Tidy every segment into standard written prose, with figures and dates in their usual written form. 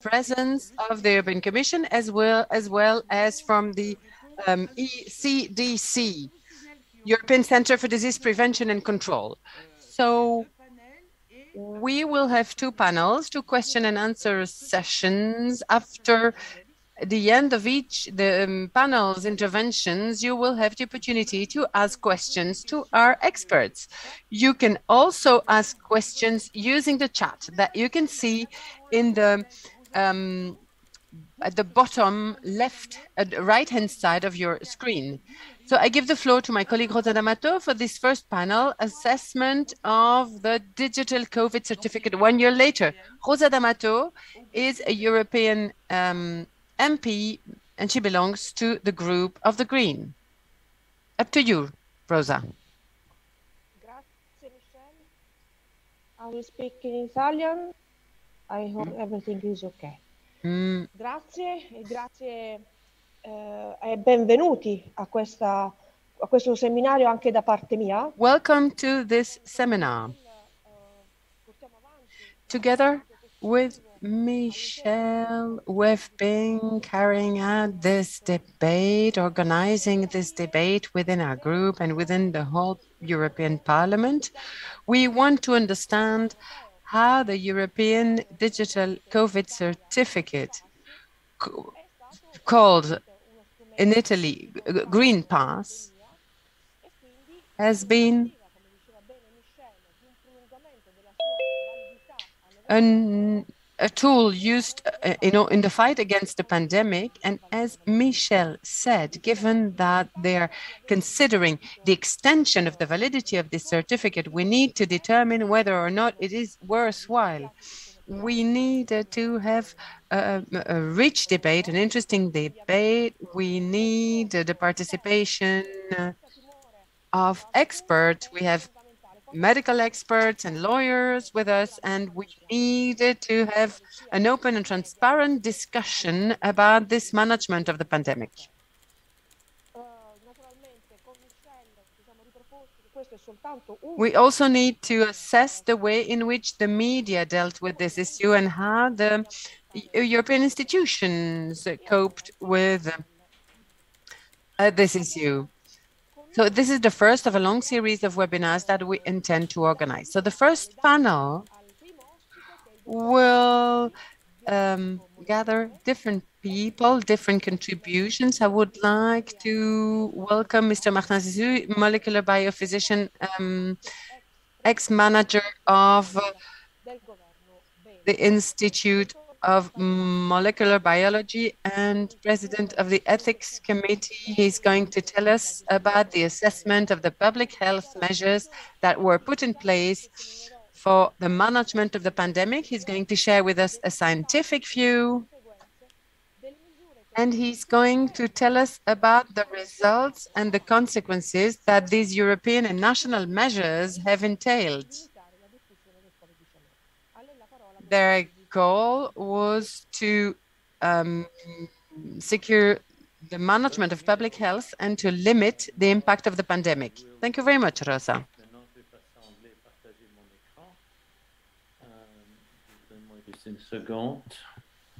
presence of the European Commission as well as from the ECDC, European Center for Disease Prevention and Control. So we will have two panels, two question and answer sessions. After the end of each panel's interventions, you will have the opportunity to ask questions to our experts. You can also ask questions using the chat that you can see in the at the bottom left, right-hand side of your screen. So I give the floor to my colleague Rosa D'Amato for this first panel, assessment of the digital COVID certificate 1 year later. Rosa D'Amato is a European MP, and she belongs to the group of the Green. Up to you, Rosa. Grazie, Michèle. I will speak in Italian. I hope everything is okay. Grazie e benvenuti a questo seminario anche da parte mia. Welcome to this seminar. Together with Michèle, we've been carrying out this debate, organizing this debate within our group and within the whole European Parliament. We want to understand how the European Digital COVID Certificate, called in Italy Green Pass, has been a tool used in the fight against the pandemic. And as Michèle said, given that they're considering the extension of the validity of this certificate, we need to determine whether or not it is worthwhile. We need to have a rich debate, an interesting debate. We need the participation of experts. We have medical experts and lawyers with us, and we needed to have an open and transparent discussion about this management of the pandemic. We also need to assess the way in which the media dealt with this issue and how the European institutions coped with this issue. So this is the first of a long series of webinars that we intend to organize. So the first panel will gather different people, different contributions. I would like to welcome Mr. Martin Zizi, molecular biophysician, ex-manager of the Institute of Molecular Biology and president of the Ethics Committee. He's going to tell us about the assessment of the public health measures that were put in place for the management of the pandemic. He's going to share with us a scientific view, and he's going to tell us about the results and the consequences that these European and national measures have entailed. Their goal was to secure the management of public health and to limit the impact of the pandemic. Thank you very much, Rosa.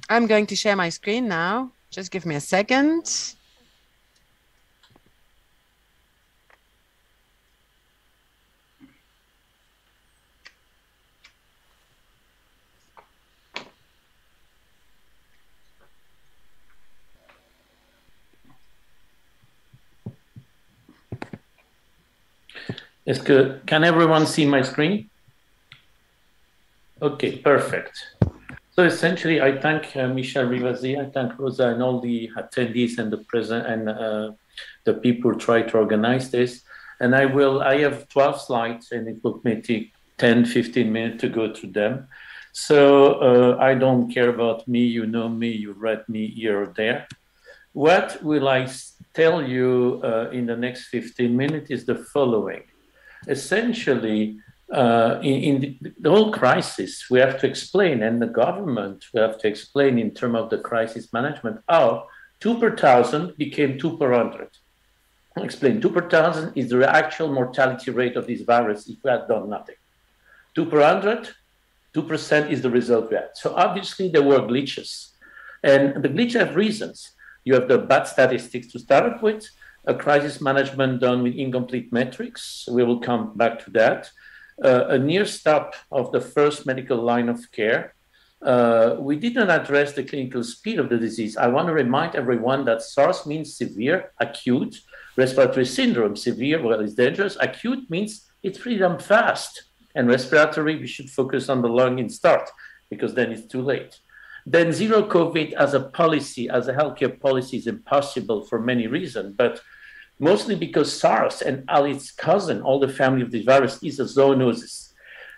I'm going to share my screen now. Just give me a second. Can everyone see my screen? Okay, perfect. So essentially, I thank Michèle Rivasi, I thank Rosa and all the attendees and the people who try to organize this. And I have 12 slides, and it will take 10, 15 minutes to go through them. So I don't care about me, you know me, you read me here or there. What will I tell you in the next 15 minutes is the following. Essentially, in the whole crisis, we have to explain, and the government will have to explain in terms of the crisis management, how 2 per 1,000 became 2 per 100. I'll explain. 2 per 1,000 is the actual mortality rate of this virus if we had done nothing. 2 per 100 2% is the result we had. So obviously there were glitches. And the glitches have reasons. You have the bad statistics to start with, a crisis management done with incomplete metrics. We will come back to that. A near stop of the first medical line of care. We didn't address the clinical speed of the disease. I want to remind everyone that SARS means severe, acute, respiratory syndrome. Severe, well, it's dangerous. Acute means it's really done fast. And respiratory, we should focus on the lung in start, because then it's too late. Then zero COVID as a policy, as a healthcare policy, is impossible for many reasons, but mostly because SARS and all its cousin, all the family of the virus, is a zoonosis.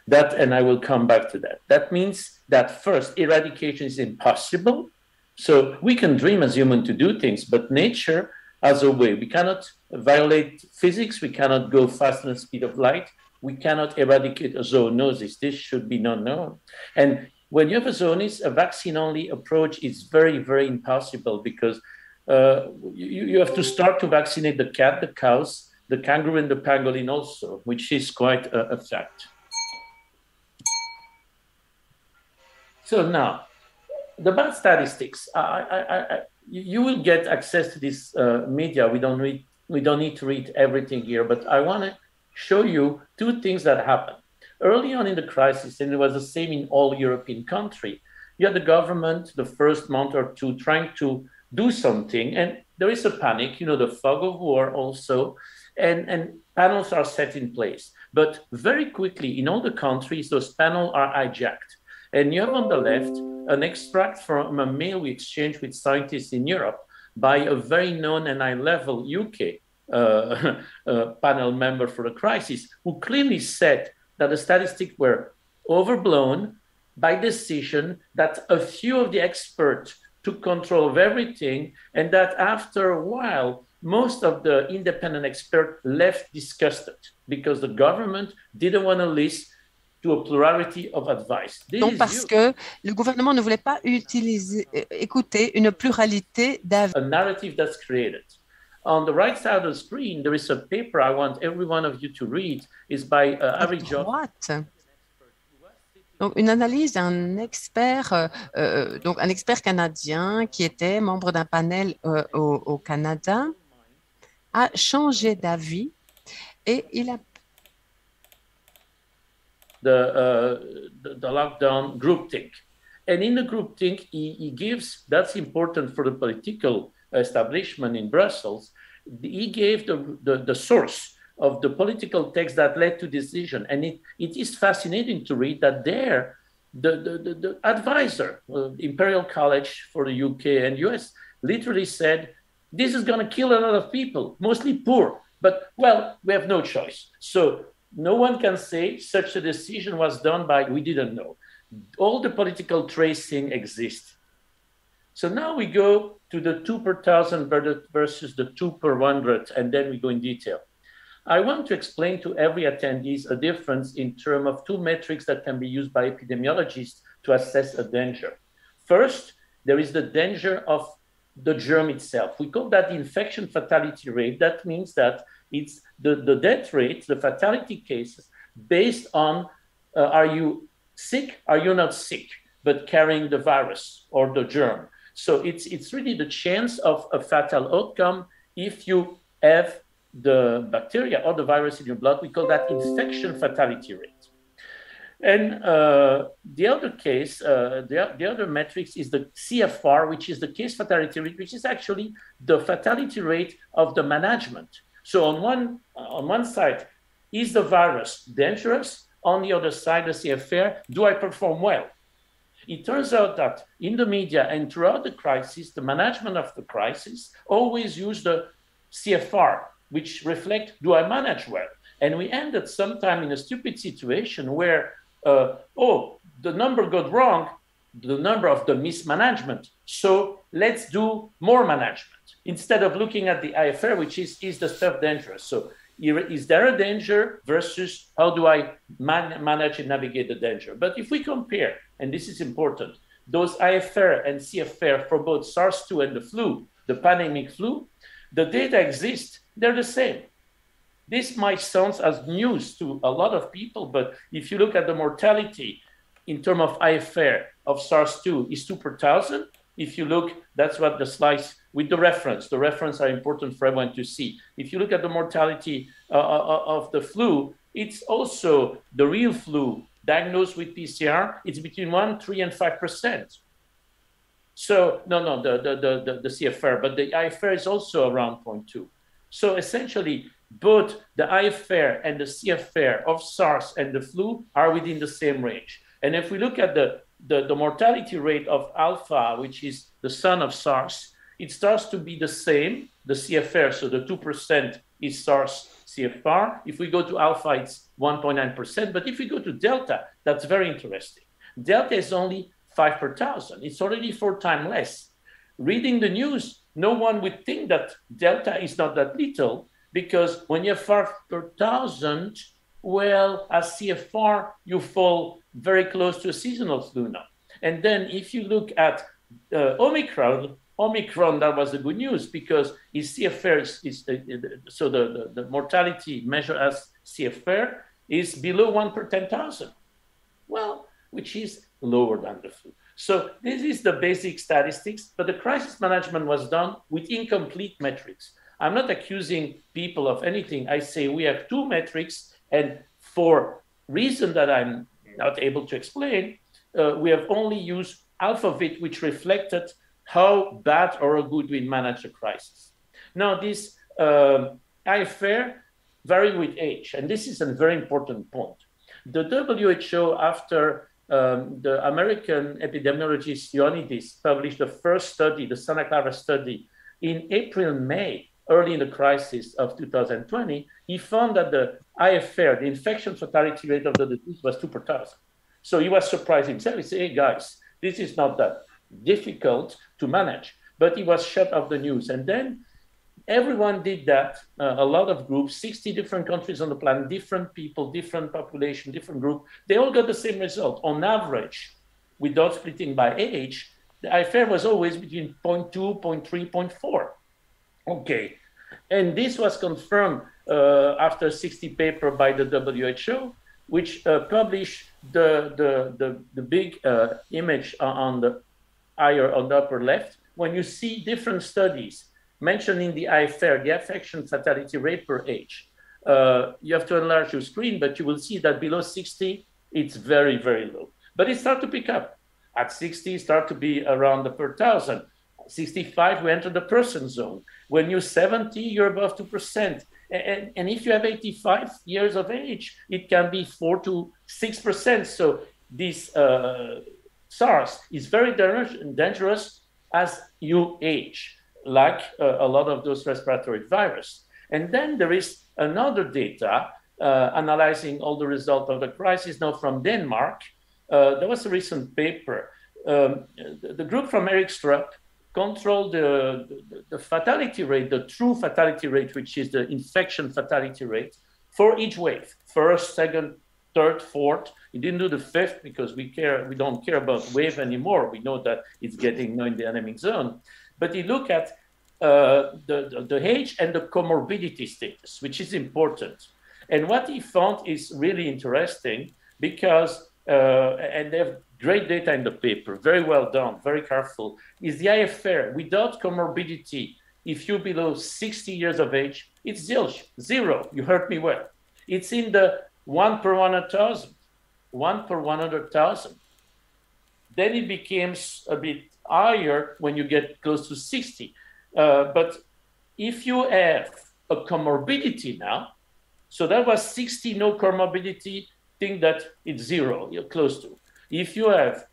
That, and I will come back to that. That means that first, eradication is impossible. So we can dream as humans to do things, but nature has a way. We cannot violate physics. We cannot go faster than the speed of light. We cannot eradicate a zoonosis. This should be not known. And when you have a zoonosis, a vaccine-only approach is very, very impossible, because you have to start to vaccinate the cat, the cows, the kangaroo, and the pangolin also, which is quite a fact. So now, the bad statistics. You will get access to this media. We don't need to read everything here, but I want to show you two things that happened. Early on in the crisis, and it was the same in all European countries, you had the government the first month or two trying to do something, and there is a panic, you know, the fog of war also, and panels are set in place. But very quickly, in all the countries, those panels are hijacked. And you have on the left an extract from a mail we exchanged with scientists in Europe by a very known and high-level UK panel member for the crisis, who clearly said that the statistics were overblown by decision, that a few of the experts took control of everything, and that after a while, most of the independent experts left disgusted because the government didn't want to listen to a plurality of advice. Donc parce que le gouvernement ne voulait pas écouter une pluralité d'avis. A narrative that's created. On the right side of the screen, there is a paper I want every one of you to read. It's by Harry Droit. Donc, une analyse d'un expert, donc un expert canadien qui était membre d'un panel au Canada, a changé d'avis et il a the lockdown groupthink. And in the groupthink, he gives, that's important for the political establishment in Brussels, he gave the source of the political text that led to decision. And it is fascinating to read that there, the advisor, Imperial College for the UK and US, literally said, this is going to kill a lot of people, mostly poor. But, well, we have no choice. So no one can say such a decision was done by, we didn't know. All the political tracing exists. So now we go to the 2 per 1,000 versus the 2 per 100, and then we go in detail. I want to explain to every attendee a difference in terms of two metrics that can be used by epidemiologists to assess a danger. First, there is the danger of the germ itself. We call that the infection fatality rate. That means that it's the death rate, the fatality cases, based on are you sick, are you not sick, but carrying the virus or the germ. So it's really the chance of a fatal outcome if you have the bacteria or the virus in your blood. We call that infection fatality rate. And the other case, the other metrics is the CFR, which is the case fatality rate, which is actually the fatality rate of the management. So on one side, is the virus dangerous? On the other side, the CFR, do I perform well? It turns out that in the media and throughout the crisis, the management of the crisis always use the CFR, which reflect, do I manage well? And we ended sometime in a stupid situation where, the number got wrong, the number of the mismanagement. So let's do more management instead of looking at the IFR, which is the stuff dangerous? So is there a danger versus how do I manage and navigate the danger? But if we compare, and this is important, those IFR and CFR for both SARS-2 and the flu, the pandemic flu, the data exists, they're the same. This might sound as news to a lot of people, but if you look at the mortality in terms of IFR of SARS-2 is 2 per 1,000. If you look, that's what the slides with the reference are important for everyone to see. If you look at the mortality of the flu, it's also the real flu diagnosed with PCR, it's between 1, 3, and 5%. So, no, the CFR, but the IFR is also around 0.2. So essentially, both the IFR and the CFR of SARS and the flu are within the same range. And if we look at the mortality rate of alpha, which is the son of SARS, it starts to be the same, the CFR, so the 2% is SARS CFR. If we go to alpha, it's 1.9%. But if we go to delta, that's very interesting. Delta is only 5 per 1,000. It's already 4 times less. Reading the news, no one would think that delta is not that little, because when you have 5 per 1,000, well, as CFR, you fall very close to a seasonal flu now. And then if you look at Omicron, that was the good news, because its CFR so the mortality measured as CFR is below 1 per 10,000. Well, which is lower than the flu. So this is the basic statistics, but the crisis management was done with incomplete metrics. I'm not accusing people of anything. I say we have 2 metrics, and for reason that I'm not able to explain, we have only used alphabet, which reflected how bad or good we manage the crisis. Now, this IFR vary with age, and this is a very important point. The WHO, after the American epidemiologist Ioannidis published the first study, the Santa Clara study, in April, May, early in the crisis of 2020, he found that the IFR, the infection fatality rate of the disease, was 2 per 1,000. So he was surprised himself. He said, hey, guys, this is not that difficult to manage. But he was shut off the news. And then everyone did that, a lot of groups, 60 different countries on the planet, different people, different population, different group. They all got the same result. On average, without splitting by age, the IFR was always between 0.2, 0.3, 0.4. Okay. And this was confirmed after 60 paper by the WHO, which published the big image on the upper left. When you see different studies mentioning the IFR, the infection fatality rate per age, you have to enlarge your screen, but you will see that below 60, it's very, very low. But it starts to pick up. At 60, start to be around the per 1,000. 65, we enter the person zone. When you're 70, you're above 2%. And if you have 85 years of age, it can be 4 to 6%. So this SARS is very dangerous as you age, like a lot of those respiratory viruses. And then there is another data analyzing all the results of the crisis now from Denmark. There was a recent paper. The group from Eric Strupp controlled the fatality rate, the true fatality rate, which is the infection fatality rate for each wave, first, second, third, fourth. He didn't do the fifth because we don't care about wave anymore. We know that it's getting now in the endemic zone. But he looked at the age and the comorbidity status, which is important. And what he found is really interesting because, and they have great data in the paper, very well done, very careful, is the IFR without comorbidity. If you're below 60 years of age, it's zero. You heard me well. It's in the 1 per 100,000, 1 per 100,000. Then it becomes a bit higher when you get close to 60. But if you have a comorbidity now, so that was 60, no comorbidity, think that it's zero, you're close to. If you have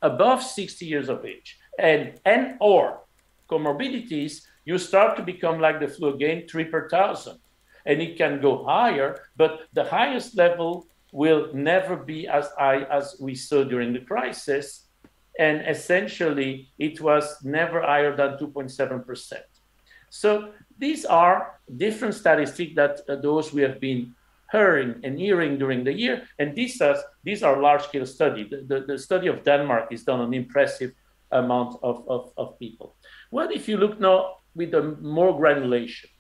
above 60 years of age and or comorbidities, you start to become like the flu again, 3 per 1,000. And it can go higher, but the highest level will never be as high as we saw during the crisis. And essentially, it was never higher than 2.7%. So these are different statistics that those we have been hearing during the year. And these are large-scale studies. The study of Denmark is done on an impressive amount of people. What if you look now with a more granulation?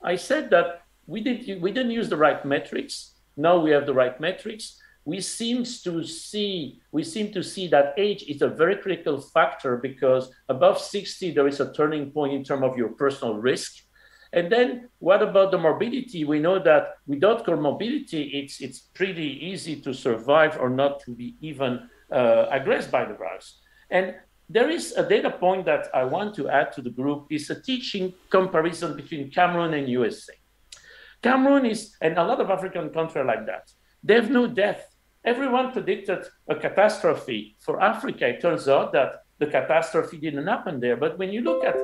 I said that we didn't use the right metrics. Now we have the right metrics. we seem to see that age is a very critical factor, because above 60, there is a turning point in terms of your personal risk. And then what about the morbidity? We know that without comorbidity, it's pretty easy to survive or not to be even aggressed by the virus. And there is a data point that I want to add to the group, is a teaching comparison between Cameroon and USA. Cameroon is, and a lot of African countries are like that. They have no death. Everyone predicted a catastrophe for Africa. It turns out that the catastrophe didn't happen there. But when you look at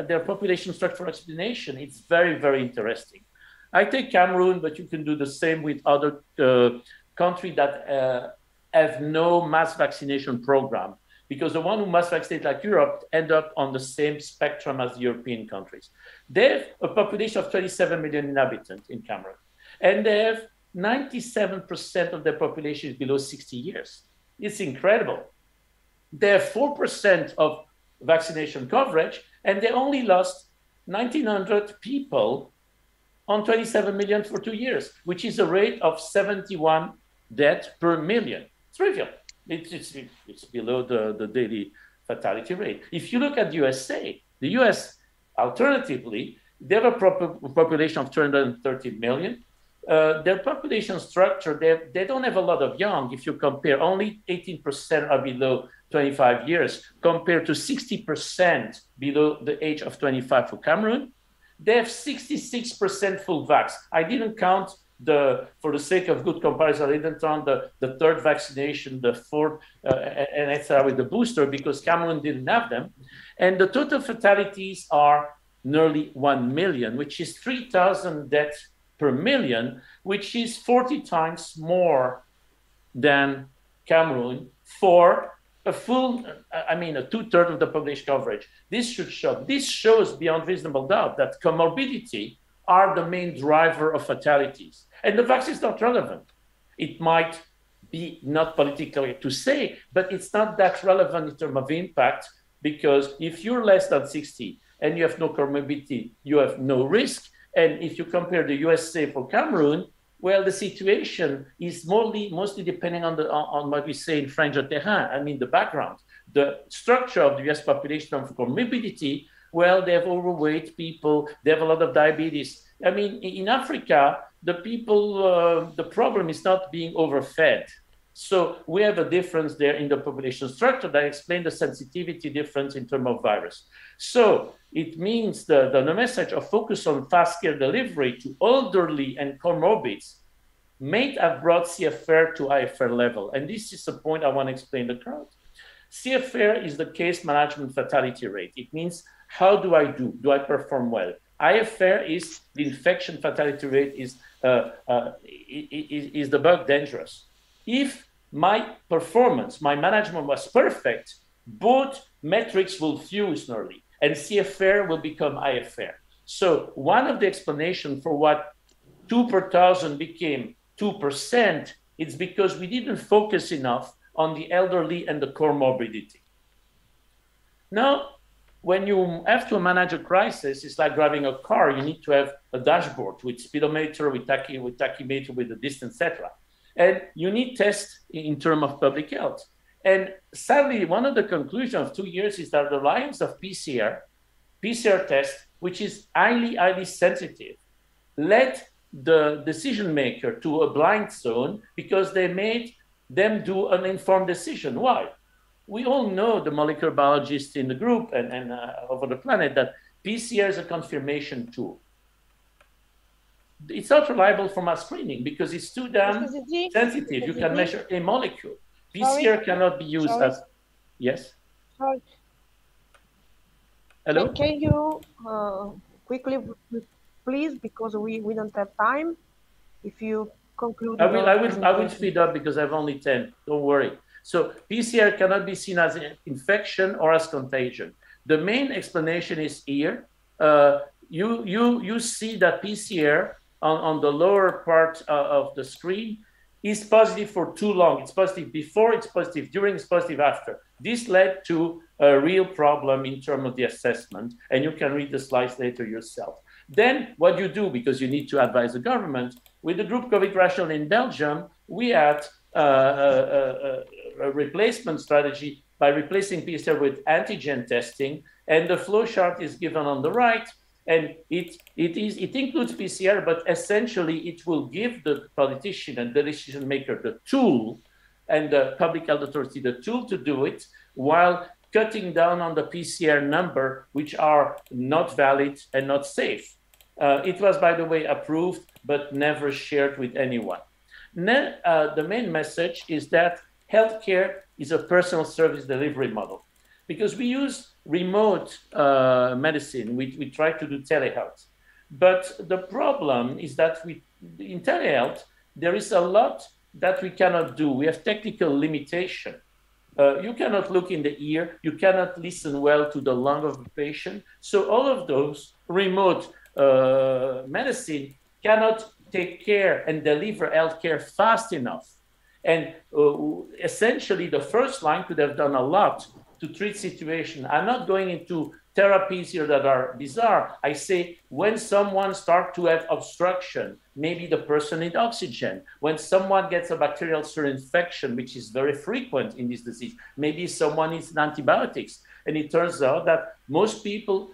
their population structural explanation, it's very, very interesting. I take Cameroon, but you can do the same with other countries that have no mass vaccination program, because the one who mass vaccinate, like Europe, end up on the same spectrum as the European countries. They have a population of 27 million inhabitants in Cameroon, and they have 97% of their population is below 60 years. It's incredible. They have 4% of vaccination coverage, and they only lost 1,900 people on 27 million for 2 years, which is a rate of 71 deaths per million. Trivial. It's below the daily fatality rate. If you look at the USA, the US, alternatively, they have a population of 230 million. Their population structure, they don't have a lot of young. If you compare, only 18% are below 25 years, compared to 60% below the age of 25 for Cameroon. They have 66% full vax. I didn't count for the sake of good comparison, I didn't count the third vaccination, the fourth, and etc. with the booster, because Cameroon didn't have them. And the total fatalities are nearly 1 million, which is 3,000 deaths per million, which is 40 times more than Cameroon for a full, a 2/3 of the population coverage. This shows beyond reasonable doubt that comorbidity are the main driver of fatalities. And the vaccine is not relevant. It might be not politically to say, but it's not that relevant in terms of impact, because if you're less than 60 and you have no comorbidity, you have no risk. And if you compare the USA for Cameroon, well, the situation is mostly depending on what we say in French, the terrain, the background. The structure of the US population of comorbidity, well, they have overweight people, they have a lot of diabetes. In Africa, the problem is not being overfed. So we have a difference there in the population structure that explains the sensitivity difference in terms of virus. So it means the message of focus on fast care delivery to elderly and comorbids may have brought CFR to IFR level. And this is the point I want to explain to the crowd. CFR is the case management fatality rate. It means, how do I do? Do I perform well? IFR is the infection fatality rate, is the bug dangerous. If my performance, my management was perfect, both metrics will fuse nearly, and CFR will become IFR. So one of the explanations for what 2 per thousand became 2%, it's because we didn't focus enough on the elderly and the comorbidity. Now, when you have to manage a crisis, it's like driving a car. You need to have a dashboard with speedometer, with tachymeter, with the distance, etc. And you need tests in terms of public health. And sadly, one of the conclusions of 2 years is that the reliance of PCR test, which is highly sensitive, led the decision maker to a blind zone, because they made them do an informed decision. Why? We all know, the molecular biologists in the group and over the planet, that PCR is a confirmation tool. It's not reliable for mass screening because it's too damn sensitive. You can measure a molecule. PCR cannot be used as... Yes? Sorry. Hello? Can you quickly, please, because we don't have time, if you conclude... I will speed up because I have only 10. Don't worry. So PCR cannot be seen as an infection or as contagion. The main explanation is here. You see that PCR on the lower part of the screen is positive for too long. It's positive before, it's positive during, it's positive after. This led to a real problem in terms of the assessment, and you can read the slides later yourself. Then what you do, because you need to advise the government, with the group COVID rational in Belgium, we had a replacement strategy by replacing PCR with antigen testing, and the flow chart is given on the right, and it includes PCR, but essentially it will give the politician and the decision maker the tool, and the public health authority the tool to do it, while cutting down on the PCR number, which are not valid and not safe. It was, by the way, approved, but never shared with anyone. The main message is that healthcare is a personal service delivery model, because we use remote medicine. We try to do telehealth. But the problem is that in telehealth, there is a lot that we cannot do. We have technical limitation. You cannot look in the ear. You cannot listen well to the lung of the patient. So all of those remote medicine cannot take care and deliver healthcare fast enough. And essentially, the first line could have done a lot to treat situation. I'm not going into therapies here that are bizarre. I say when someone starts to have obstruction, maybe the person needs oxygen. When someone gets a bacterial serum infection, which is very frequent in this disease, maybe someone needs antibiotics. And it turns out that most people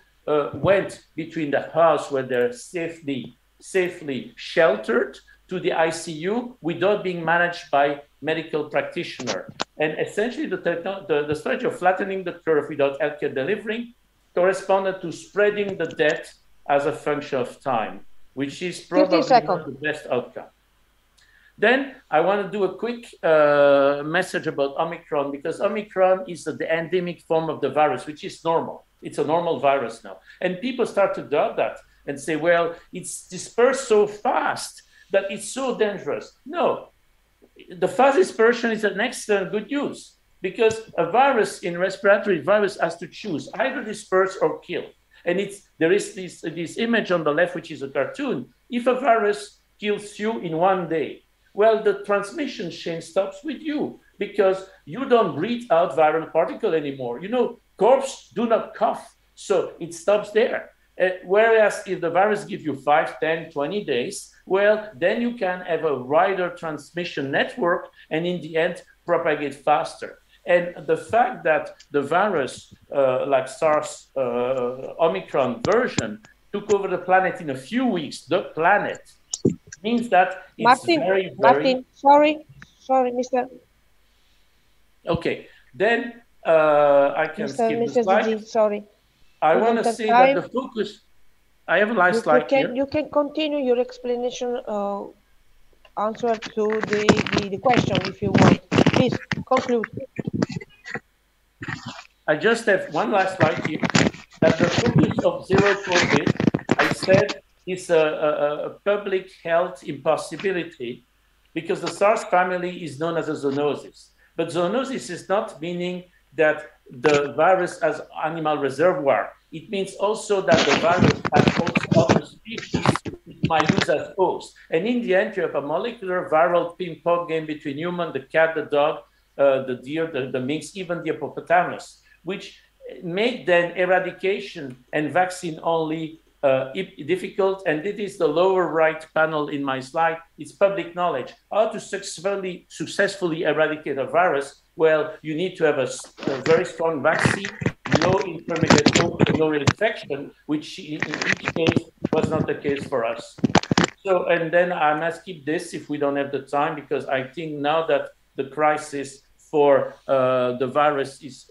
went between the house where they're safely sheltered to the ICU without being managed by medical practitioner. And essentially the strategy of flattening the curve without healthcare delivering corresponded to spreading the death as a function of time, which is probably not the best outcome. Then I want to do a quick message about Omicron, because Omicron is the endemic form of the virus, which is normal. It's a normal virus now. And people start to doubt that and say, well, it's dispersed so fast that it's so dangerous. No, the fast dispersion is an excellent good news, because a virus in respiratory virus has to choose either disperse or kill. And there is this image on the left, which is a cartoon. If a virus kills you in one day, well, the transmission chain stops with you, because you don't breathe out viral particle anymore. You know, corpses do not cough, so it stops there. Whereas if the virus gives you 5, 10, 20 days, well, then you can have a wider transmission network and in the end propagate faster. And the fact that the virus, like SARS Omicron version, took over the planet in a few weeks, the planet, means that it's very... Martin, sorry, Mr. Okay, then I can skip the slide. Zizi, sorry. I want to say that the focus... I have a last slide here. You can continue your explanation, answer to the question if you want. Please, conclude. I just have one last slide here. That the focus of zero COVID, I said, is a public health impossibility, because the SARS family is known as a zoonosis. But zoonosis is not meaning that the virus has animal reservoir. It means also that the virus has also other species it might use as host. And in the end, you have a molecular viral ping-pong game between human, the cat, the dog, the deer, the minks, even the hippopotamus, which make then eradication and vaccine only difficult. And it is the lower right panel in my slide. It's public knowledge. How to successfully eradicate a virus? Well, you need to have a very strong vaccine, no intermediate no infection, which in each case was not the case for us. So, and then I must keep this if we don't have the time, because I think now that the crisis for the virus is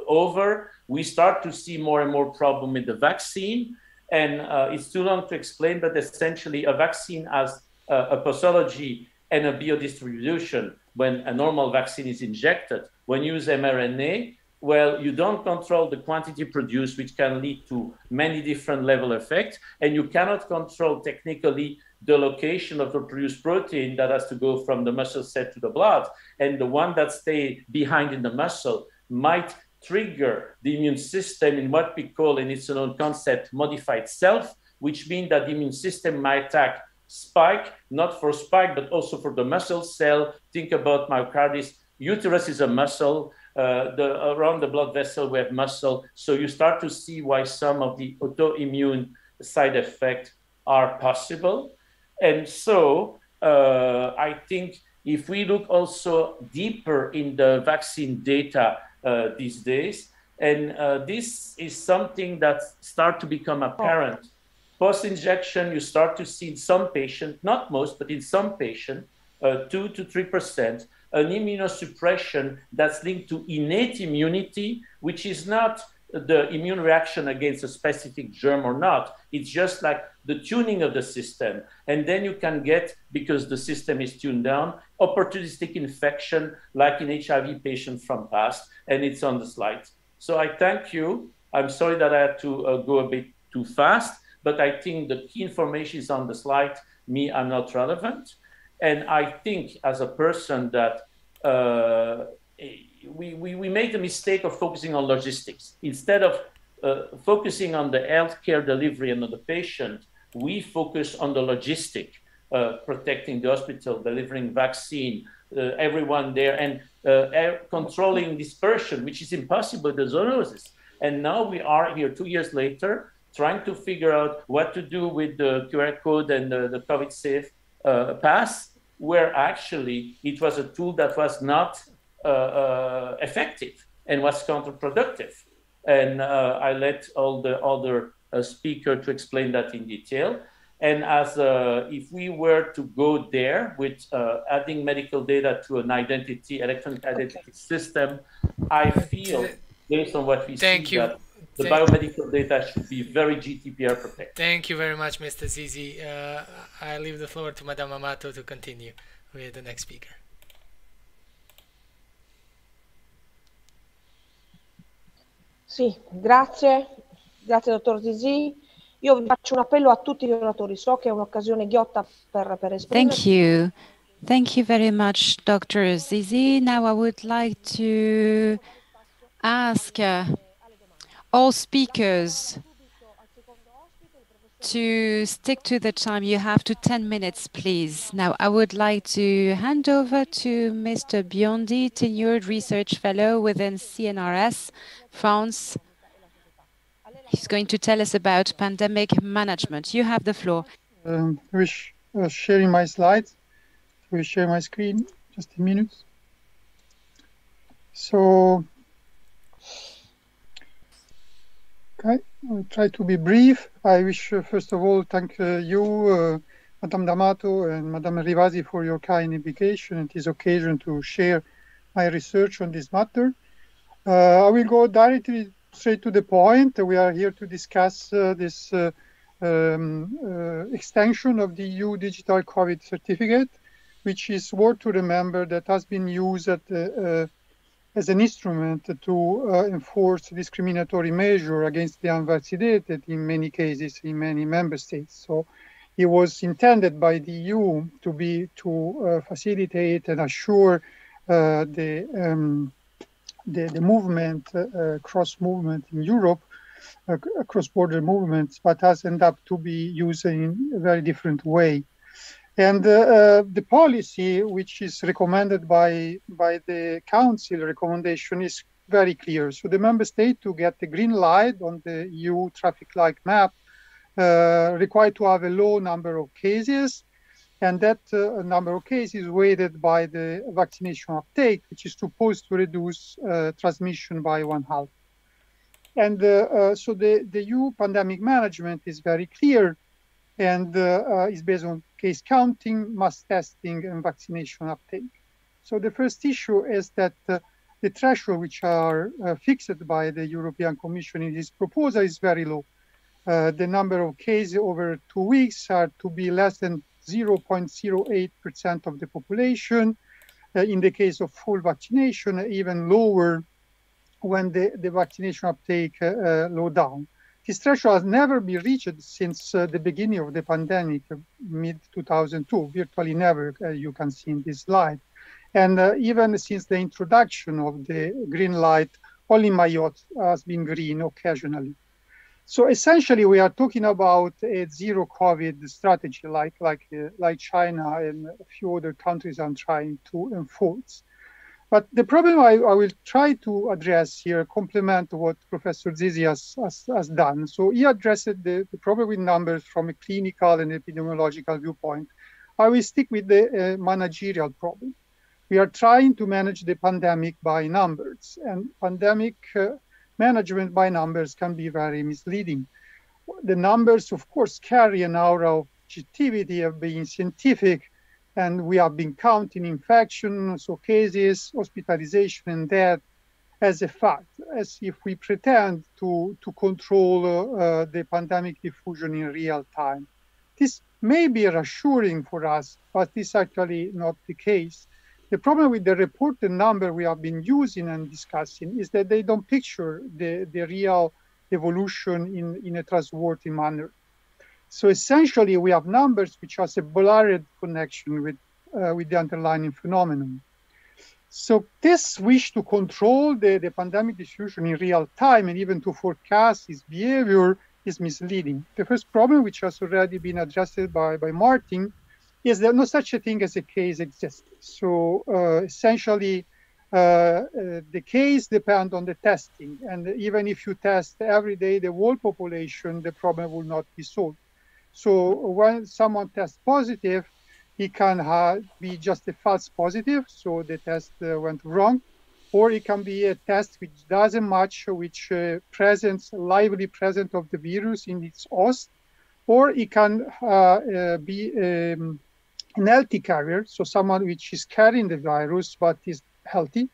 over, we start to see more and more problem with the vaccine. And it's too long to explain, but essentially a vaccine has a posology and a biodistribution. When a normal vaccine is injected, when you use mRNA, well, you don't control the quantity produced, which can lead to many different level effects. And you cannot control technically the location of the produced protein that has to go from the muscle cell to the blood. And the one that stays behind in the muscle might trigger the immune system in what we call, in its own concept, modified self, which means that the immune system might attack spike, not for spike, but also for the muscle cell. Think about myocarditis. Uterus is a muscle. Around the blood vessel, we have muscle. So you start to see why some of the autoimmune side effects are possible. And so I think if we look also deeper in the vaccine data these days, and this is something that starts to become apparent. Post-injection, you start to see in some patients, not most, but in some patients, 2 to 3%, an immunosuppression that's linked to innate immunity, which is not the immune reaction against a specific germ or not. It's just like the tuning of the system. And then you can get, because the system is tuned down, opportunistic infection like in HIV patients from past, and it's on the slide. So I thank you. I'm sorry that I had to go a bit too fast, but I think the key information is on the slide. Me, I'm not relevant. And I think as a person that we made the mistake of focusing on logistics. Instead of focusing on the healthcare delivery and on the patient, we focus on the logistic, protecting the hospital, delivering vaccine, everyone there, and controlling dispersion, which is impossible with the zoonosis. And now we are here 2 years later, trying to figure out what to do with the QR code and the COVID safe pass, where actually it was a tool that was not effective and was counterproductive. And I let all the other speakers to explain that in detail. And as if we were to go there with adding medical data to an identity, electronic identity system, I feel, based on what we see, that the biomedical data should be very GDPR protected. Thank you very much, Mr. Zizi. I leave the floor to Madame Amato to continue with the next speaker. Sì, grazie dottor Zizi. Io vi faccio un appello a tutti gli oratori, so che è un'occasione ghiotta per esprimere. Thank you very much, Dr. Zizi. Now I would like to ask all speakers to stick to the time. You have to 10 minutes, please. Now, I would like to hand over to Mr. Biondi, Tenured Research Fellow within CNRS, France. He's going to tell us about pandemic management. You have the floor. Sharing my slides. We share my screen. Just a minute. So, okay, I'll try to be brief. I wish, first of all, thank you, Madame D'Amato and Madame Rivasi for your kind invitation and this occasion to share my research on this matter. I will go directly straight to the point. We are here to discuss this extension of the EU digital COVID certificate, which is worth to remember that has been used as an instrument to enforce discriminatory measure against the unvaccinated in many cases in many member states. So it was intended by the EU to facilitate and assure the movement, cross movement in Europe, cross-border movements, but has ended up to be used in a very different way. And the policy, which is recommended by the Council recommendation, is very clear. So the member state, to get the green light on the EU traffic light map, required to have a low number of cases, and that number of cases weighted by the vaccination uptake, which is supposed to reduce transmission by 1/2. And so the EU pandemic management is very clear, and is based on case counting, mass testing, and vaccination uptake. So the first issue is that the threshold which are fixed by the European Commission in this proposal is very low. The number of cases over 2 weeks are to be less than 0.08% of the population. In the case of full vaccination, even lower when the vaccination uptake low down. This threshold has never been reached since the beginning of the pandemic, mid-2002, virtually never, you can see in this slide. And even since the introduction of the green light, only Mayotte has been green occasionally. So essentially, we are talking about a zero COVID strategy, like China and a few other countries are trying to enforce. But the problem I will try to address here, complement what Professor Zizi has done. So he addressed the problem with numbers from a clinical and epidemiological viewpoint. I will stick with the managerial problem. We are trying to manage the pandemic by numbers, and pandemic management by numbers can be very misleading. The numbers, of course, carry an aura of objectivity of being scientific, and we have been counting infections, so cases, hospitalization, and death as a fact, as if we pretend to control the pandemic diffusion in real time. This may be reassuring for us, but it's actually not the case. The problem with the reported number we have been using and discussing is that they don't picture the real evolution in a trustworthy manner. So essentially, we have numbers which has a blurred connection with the underlying phenomenon. So this wish to control the pandemic diffusion in real time and even to forecast its behavior is misleading. The first problem, which has already been addressed by Martin, is that no such a thing as a case exists. So essentially, the case depends on the testing. And even if you test every day the whole population, the problem will not be solved. So when someone tests positive, he can be just a false positive, so the test went wrong, or it can be a test which doesn't match, which lively presence of the virus in its host, or it can be an healthy carrier, so someone which is carrying the virus but is healthy,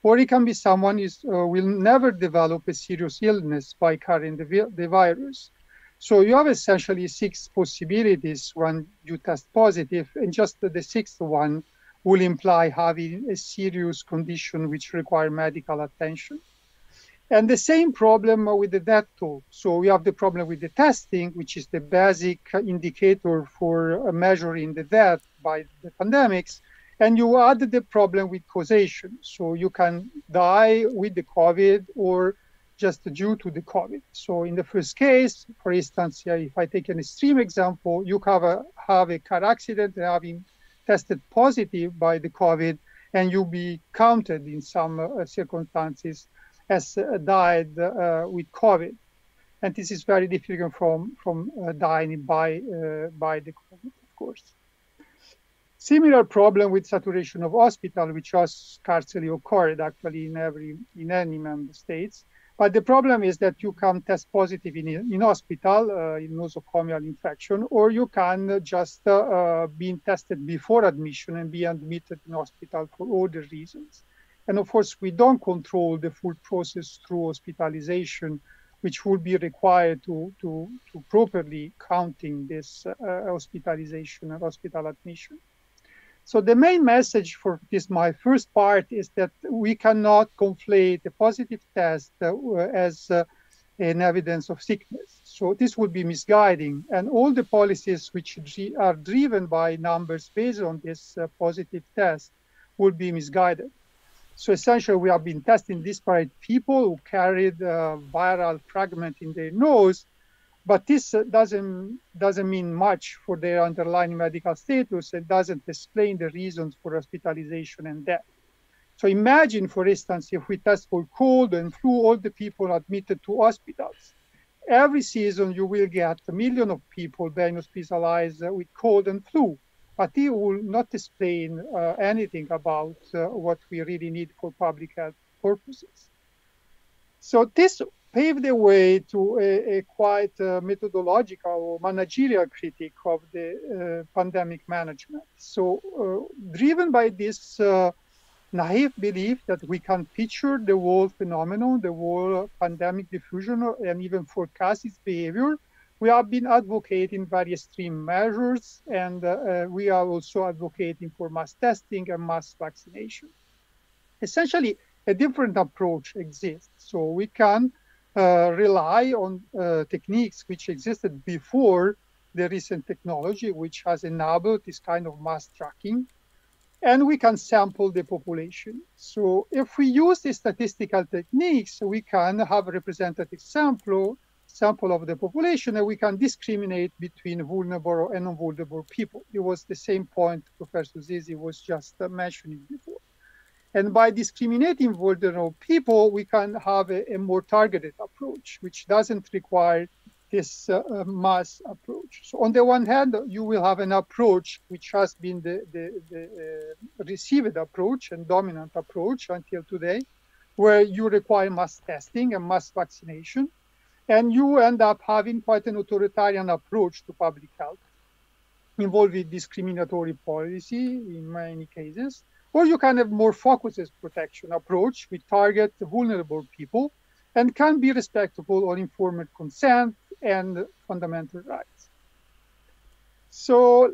or it can be someone who will never develop a serious illness by carrying the virus. So you have essentially 6 possibilities when you test positive, and just the 6th one will imply having a serious condition which require medical attention. And the same problem with the death toll. So we have the problem with the testing, which is the basic indicator for measuring the death by the pandemics. And you add the problem with causation. So you can die with the COVID or just due to the COVID. So in the first case, for instance, if I take an extreme example, you have a car accident and having tested positive by the COVID, and you'll be counted in some circumstances as died with COVID. And this is very different from dying by the COVID, of course. Similar problem with saturation of hospital, which has scarcely occurred actually in any member states. But the problem is that you can test positive in hospital, in nosocomial infection, or you can just be tested before admission and be admitted in hospital for other reasons. And of course, we don't control the full process through hospitalization, which would be required to properly counting this hospitalization and hospital admission. So the main message for this, my first part, is that we cannot conflate a positive test as an evidence of sickness. So this would be misguiding. And all the policies which are driven by numbers based on this positive test would be misguided. So essentially, we have been testing disparate people who carried a viral fragment in their nose, but this doesn't mean much for their underlying medical status and doesn't explain the reasons for hospitalization and death. So imagine, for instance, if we test for cold and flu, all the people admitted to hospitals. Every season, you will get 1 million of people being hospitalized with cold and flu, but it will not explain anything about what we really need for public health purposes. So this paved the way to a quite methodological or managerial critique of the pandemic management. So driven by this naive belief that we can picture the whole phenomenon, the whole pandemic diffusion, and even forecast its behavior, we have been advocating very extreme measures, and we are also advocating for mass testing and mass vaccination. Essentially, a different approach exists. So we can rely on techniques which existed before the recent technology, which has enabled this kind of mass tracking, and we can sample the population. So if we use the statistical techniques, we can have a representative sample of the population, and we can discriminate between vulnerable and non-vulnerable people. It was the same point Professor Zizi was just mentioning before. And by discriminating vulnerable people, we can have a more targeted approach, which doesn't require this mass approach. So on the one hand, you will have an approach which has been the received approach and dominant approach until today, where you require mass testing and mass vaccination, and you end up having quite an authoritarian approach to public health, involving discriminatory policy in many cases, or you can have more focused protection approach which target vulnerable people and can be respectful on informed consent and fundamental rights. So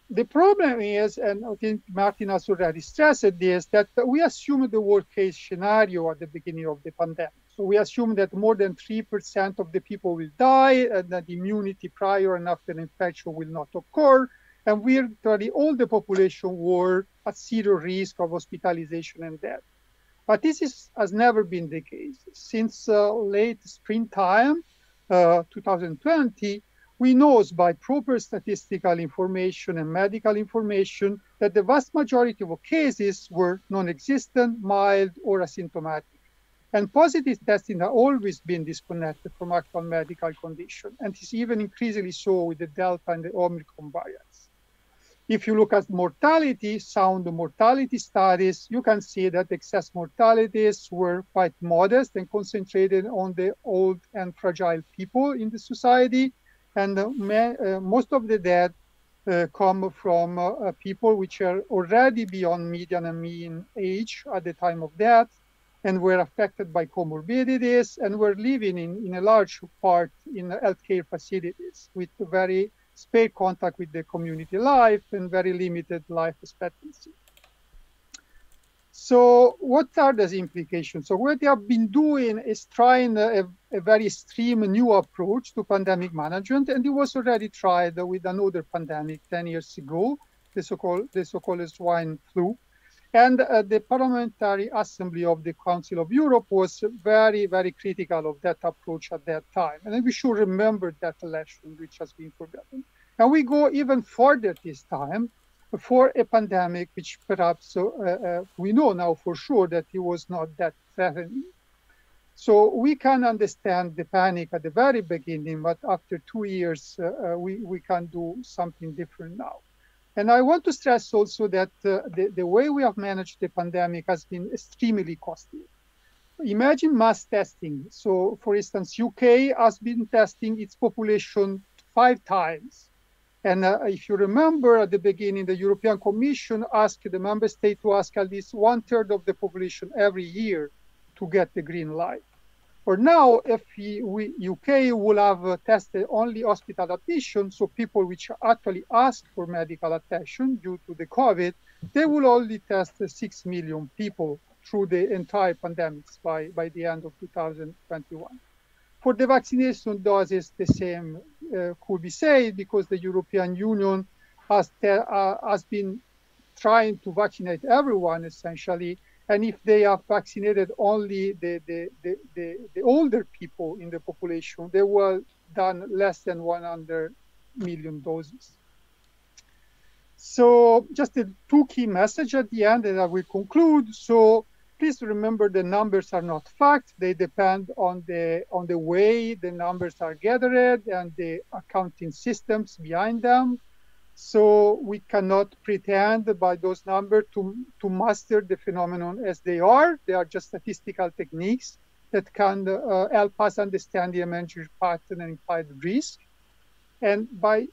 the problem is, and I think Martin has already stressed this, that we assume the worst case scenario at the beginning of the pandemic. So we assume that more than 3% of the people will die and that immunity prior and after infection will not occur. And virtually all the population were at zero risk of hospitalization and death. But this has never been the case. Since late springtime, 2020, we know by proper statistical information and medical information that the vast majority of cases were non-existent, mild, or asymptomatic. And positive testing has always been disconnected from actual medical condition, and is even increasingly so with the Delta and the Omicron variants. If you look at mortality, sound mortality studies, you can see that excess mortalities were quite modest and concentrated on the old and fragile people in the society. And most of the death come from people which are already beyond median and mean age at the time of death and were affected by comorbidities and were living in a large part in healthcare facilities with very spare contact with the community life and very limited life expectancy. So what are those implications? So what they have been doing is trying a very extreme new approach to pandemic management, and it was already tried with another pandemic 10 years ago, the so-called swine flu. And the Parliamentary Assembly of the Council of Europe was very, very critical of that approach at that time. And we should remember that election, which has been forgotten. And we go even further this time for a pandemic, which perhaps we know now for sure that it was not that threatening. So we can understand the panic at the very beginning, but after 2 years, we can do something different now. And I want to stress also that the way we have managed the pandemic has been extremely costly. Imagine mass testing. So, for instance, UK has been testing its population 5 times. And if you remember at the beginning, the European Commission asked the member state to ask at least 1/3 of the population every year to get the green light. Or now, if UK will have tested only hospital admission, so people which actually ask for medical attention due to the COVID, they will only test 6 million people through the entire pandemics by the end of 2021. For the vaccination doses, the same could be said, because the European Union has been trying to vaccinate everyone essentially. And if they have vaccinated only the older people in the population, they were done less than 100 million doses. So just a 2 key messages at the end, and I will conclude. So please remember the numbers are not fact. They depend on the way the numbers are gathered and the accounting systems behind them. So we cannot pretend by those numbers to master the phenomenon as they are. They are just statistical techniques that can help us understand the emerging pattern and implied risk. And by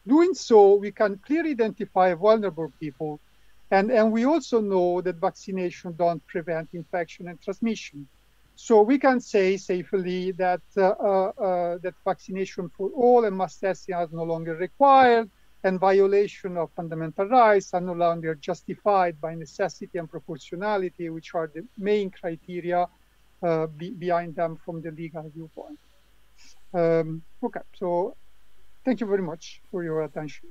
doing so, we can clearly identify vulnerable people. And we also know that vaccination don't prevent infection and transmission. So we can say safely that, that vaccination for all and mass testing is no longer required, and violation of fundamental rights are no longer justified by necessity and proportionality, which are the main criteria behind them from the legal viewpoint. Okay, so thank you very much for your attention.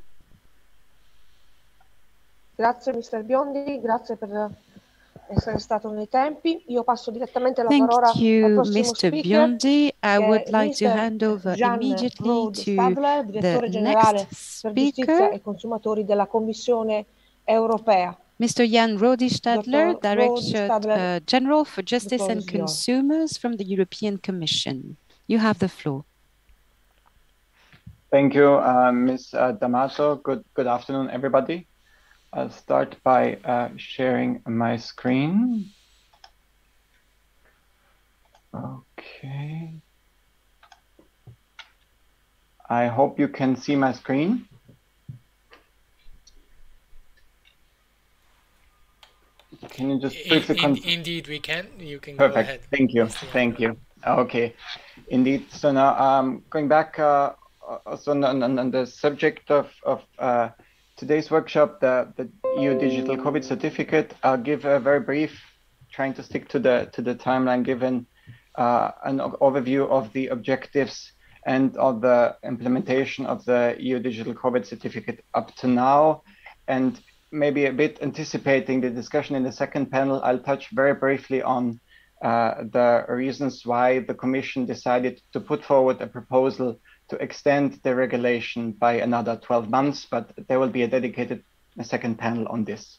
Grazie Mr. Biondi, grazie per essere stato nei tempi. Io passo direttamente la parola al prossimo Mr. speaker. Biondi. I would like to Mr. hand over immediately to Rohde-Stadler, direttore generale per giustizia e consumatori della Commissione europea. Mr. Jan Rohde-Stadler, Directorate-General for Justice and Consumers from the European Commission. You have the floor. Thank you, Ms. D'Amato. Good afternoon, everybody. I'll start by sharing my screen. Okay. I hope you can see my screen. Can you just briefly Indeed, we can. You can Perfect. Go ahead. Thank you. Thank you. Okay. Indeed. So now going back also on the subject of today's workshop, the EU Digital COVID Certificate, I'll give a very brief, trying to stick to the timeline given, an overview of the objectives and of the implementation of the EU Digital COVID Certificate up to now. And maybe a bit anticipating the discussion in the second panel, I'll touch very briefly on the reasons why the Commission decided to put forward a proposal to extend the regulation by another 12 months, but there will be a dedicated second panel on this.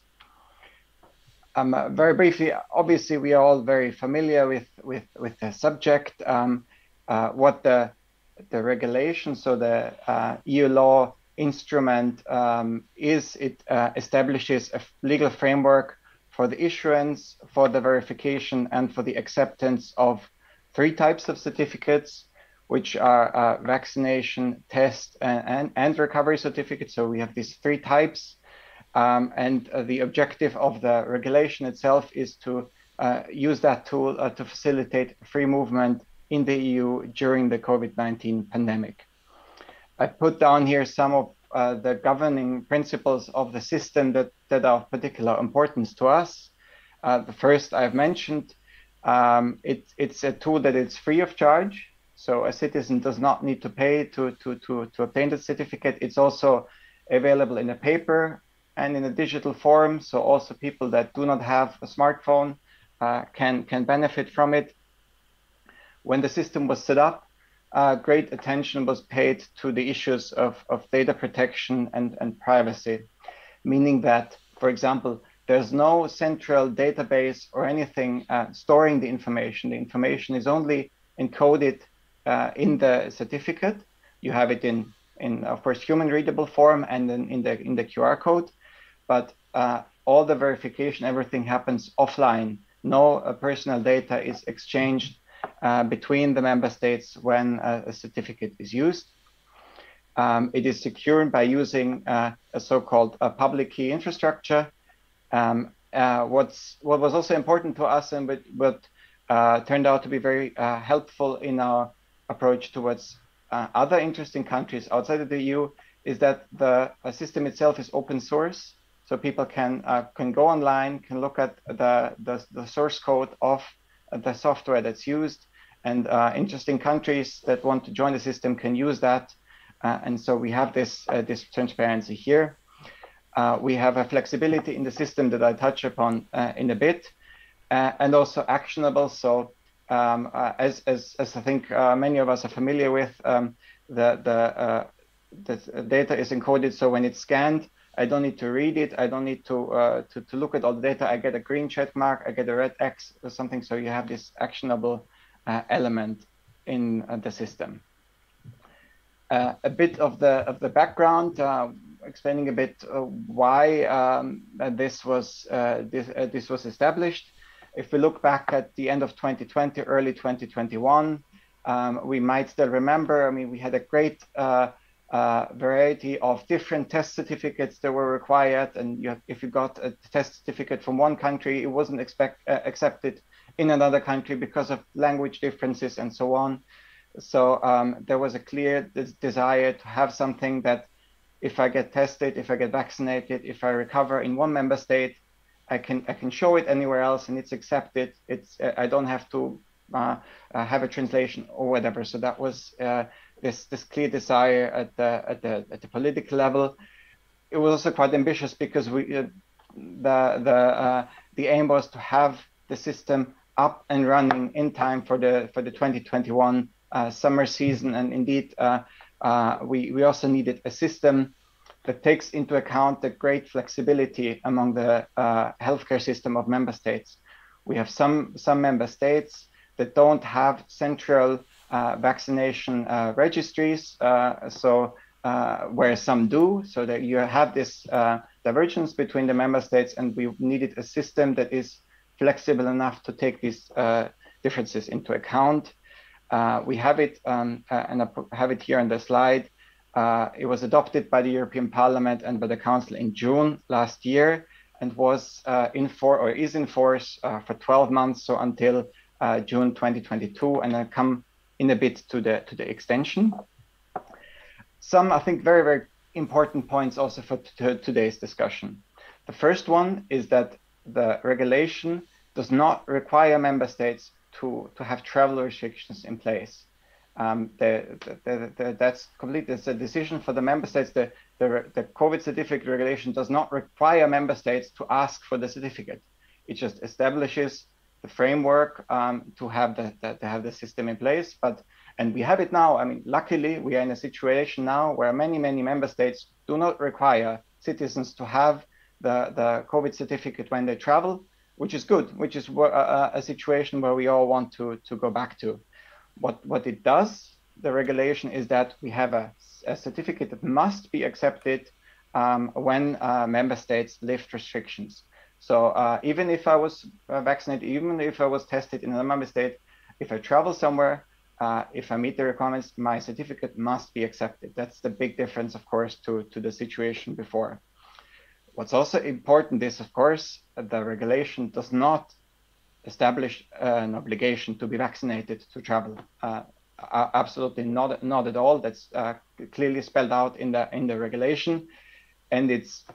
Very briefly, obviously, we are all very familiar with the subject. What the regulation, so the EU law instrument is, it establishes a legal framework for the issuance, for the verification, and for the acceptance of 3 types of certificates, which are vaccination, test, and recovery certificates. So we have these 3 types. And the objective of the regulation itself is to use that tool to facilitate free movement in the EU during the COVID-19 pandemic. I put down here some of the governing principles of the system that are of particular importance to us. The first I've mentioned, it's a tool that is free of charge. So a citizen does not need to pay to obtain the certificate. It's also available in a paper and in a digital form. So also people that do not have a smartphone can benefit from it. When the system was set up, great attention was paid to the issues of data protection and privacy, meaning that, for example, there's no central database or anything storing the information. The information is only encoded in the certificate. You have it in of course, human readable form and then in the QR code, but all the verification, everything happens offline. No personal data is exchanged between the member states when a certificate is used. It is secured by using a so-called public key infrastructure. What was also important to us and what turned out to be very helpful in our approach towards other interesting countries outside of the EU is that the system itself is open source. So people can go online, can look at the source code of the software that's used, and interesting countries that want to join the system can use that. And so we have this transparency here. We have a flexibility in the system that I touch upon in a bit, and also actionable. So as I think many of us are familiar with, the data is encoded. So when it's scanned, I don't need to read it. I don't need to look at all the data. I get a green check mark. I get a red X or something. So you have this actionable element in the system. A bit of the background, explaining a bit why this was established. If we look back at the end of 2020, early 2021, we might still remember. I mean, we had a great variety of different test certificates that were required, and if you got a test certificate from one country, it wasn't accepted in another country because of language differences and so on. So there was a clear desire to have something that, if I get tested, if I get vaccinated, if I recover in one member state, I can show it anywhere else and it's accepted. I don't have to have a translation or whatever. So that was this clear desire at the political level. It was also quite ambitious because the aim was to have the system up and running in time for the 2021 summer season, and indeed we also needed a system that takes into account the great flexibility among the healthcare system of member states. We have some member states that don't have central vaccination registries, so where some do, so that you have this divergence between the member states, and we needed a system that is flexible enough to take these differences into account. We have it, and I have it here on the slide. It was adopted by the European Parliament and by the Council in June last year, and was is in force for 12 months, so until June 2022. And I'll come in a bit to the extension. Some, I think, very, very important points also for today's discussion. The first one is that the regulation does not require member states to have travel restrictions in place. That's complete. It's a decision for the member states. The COVID certificate regulation does not require member states to ask for the certificate. It just establishes the framework to have the system in place. And we have it now. I mean, luckily, we are in a situation now where many member states do not require citizens to have the COVID certificate when they travel, which is good, which is a situation where we all want to go back to. What it does, the regulation, is that we have a certificate that must be accepted when member states lift restrictions. So even if I was vaccinated, even if I was tested in another member state, if I travel somewhere, if I meet the requirements, my certificate must be accepted. That's the big difference, of course, to the situation before. What's also important is, of course, the regulation does not establish an obligation to be vaccinated to travel. Absolutely not at all. That's clearly spelled out in the regulation. And it's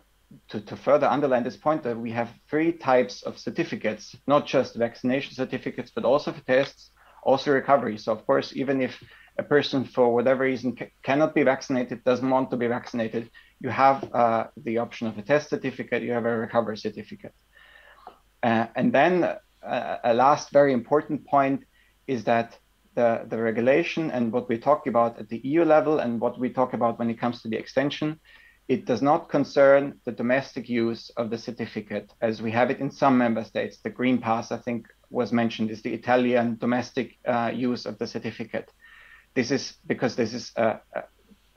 to further underline this point that we have 3 types of certificates, not just vaccination certificates, but also for tests, also recovery. So of course, even if a person for whatever reason cannot be vaccinated, doesn't want to be vaccinated, you have the option of a test certificate, you have a recovery certificate. And then a last very important point is that the regulation and what we talk about at the EU level and what we talk about when it comes to the extension, it does not concern the domestic use of the certificate as we have it in some member states. The Green Pass, I think, was mentioned, is the Italian domestic use of the certificate. This is because this is a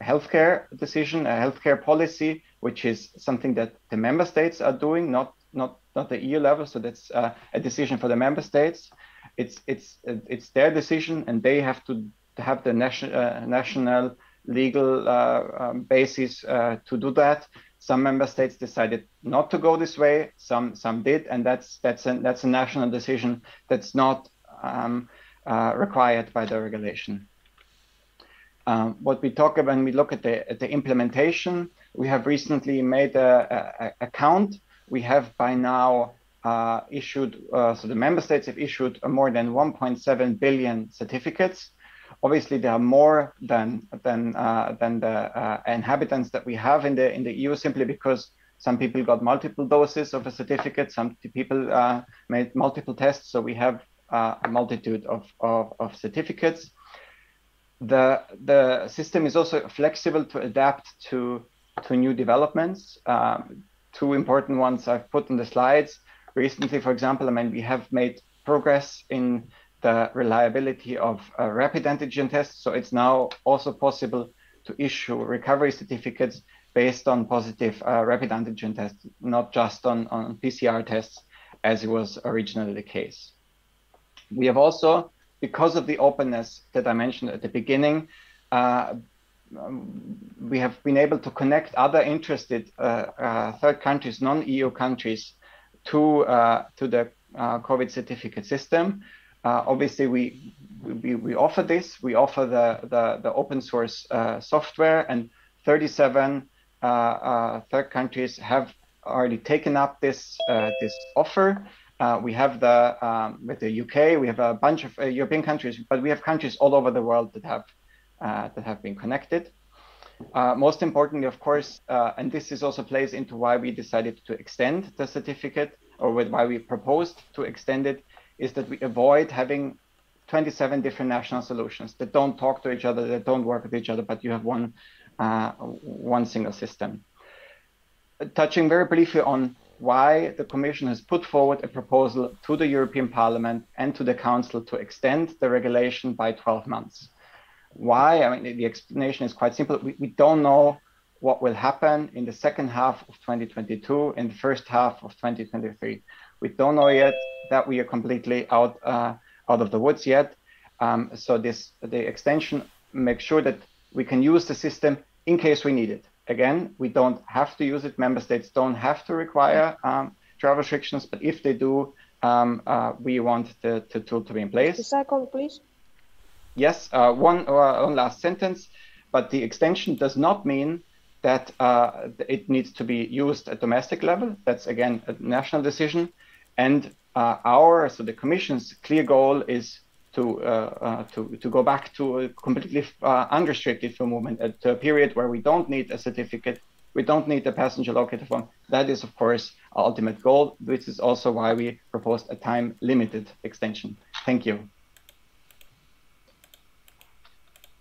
healthcare decision, a healthcare policy, which is something that the member states are doing, not the EU level. So that's a decision for the member states. It's their decision, and they have to have the national legal basis to do that. Some member states decided not to go this way. Some did, and that's a national decision that's not required by the regulation. What we talk about when we look at the implementation, we have recently made a count. We have by now issued, so the member states have issued more than 1.7 billion certificates. Obviously, there are more than the inhabitants that we have in the EU, simply because some people got multiple doses of a certificate, some people made multiple tests. So we have a multitude of certificates. The system is also flexible to adapt to new developments. 2 important ones I've put on the slides. Recently, for example, I mean, we have made progress in the reliability of rapid antigen tests. So it's now also possible to issue recovery certificates based on positive rapid antigen tests, not just on PCR tests, as it was originally the case. We have also, because of the openness that I mentioned at the beginning, we have been able to connect other interested third countries, non-EU countries, to the COVID certificate system. Obviously, we offer this. We offer the open source software, and 37 third countries have already taken up this offer. We have with the UK, we have a bunch of European countries, but we have countries all over the world that have been connected. Most importantly, of course, and this is also plays into why we decided to extend the certificate, or why we proposed to extend it, is that we avoid having 27 different national solutions that don't talk to each other, that don't work with each other, but you have one single system. Touching very briefly on why the Commission has put forward a proposal to the European Parliament and to the Council to extend the regulation by 12 months. Why? I mean, the explanation is quite simple. We don't know what will happen in the second half of 2022 and the first half of 2023. We don't know yet that we are completely out of the woods yet. So the extension makes sure that we can use the system in case we need it. Again, we don't have to use it. Member states don't have to require travel restrictions, but if they do, we want the tool to be in place. A second, please. Yes, one last sentence, but the extension does not mean that it needs to be used at domestic level. That's again a national decision, and so the Commission's clear goal is to go back to a completely unrestricted free movement at a period where we don't need a certificate, we don't need a passenger locator form. That is, of course, our ultimate goal, which is also why we proposed a time-limited extension. Thank you.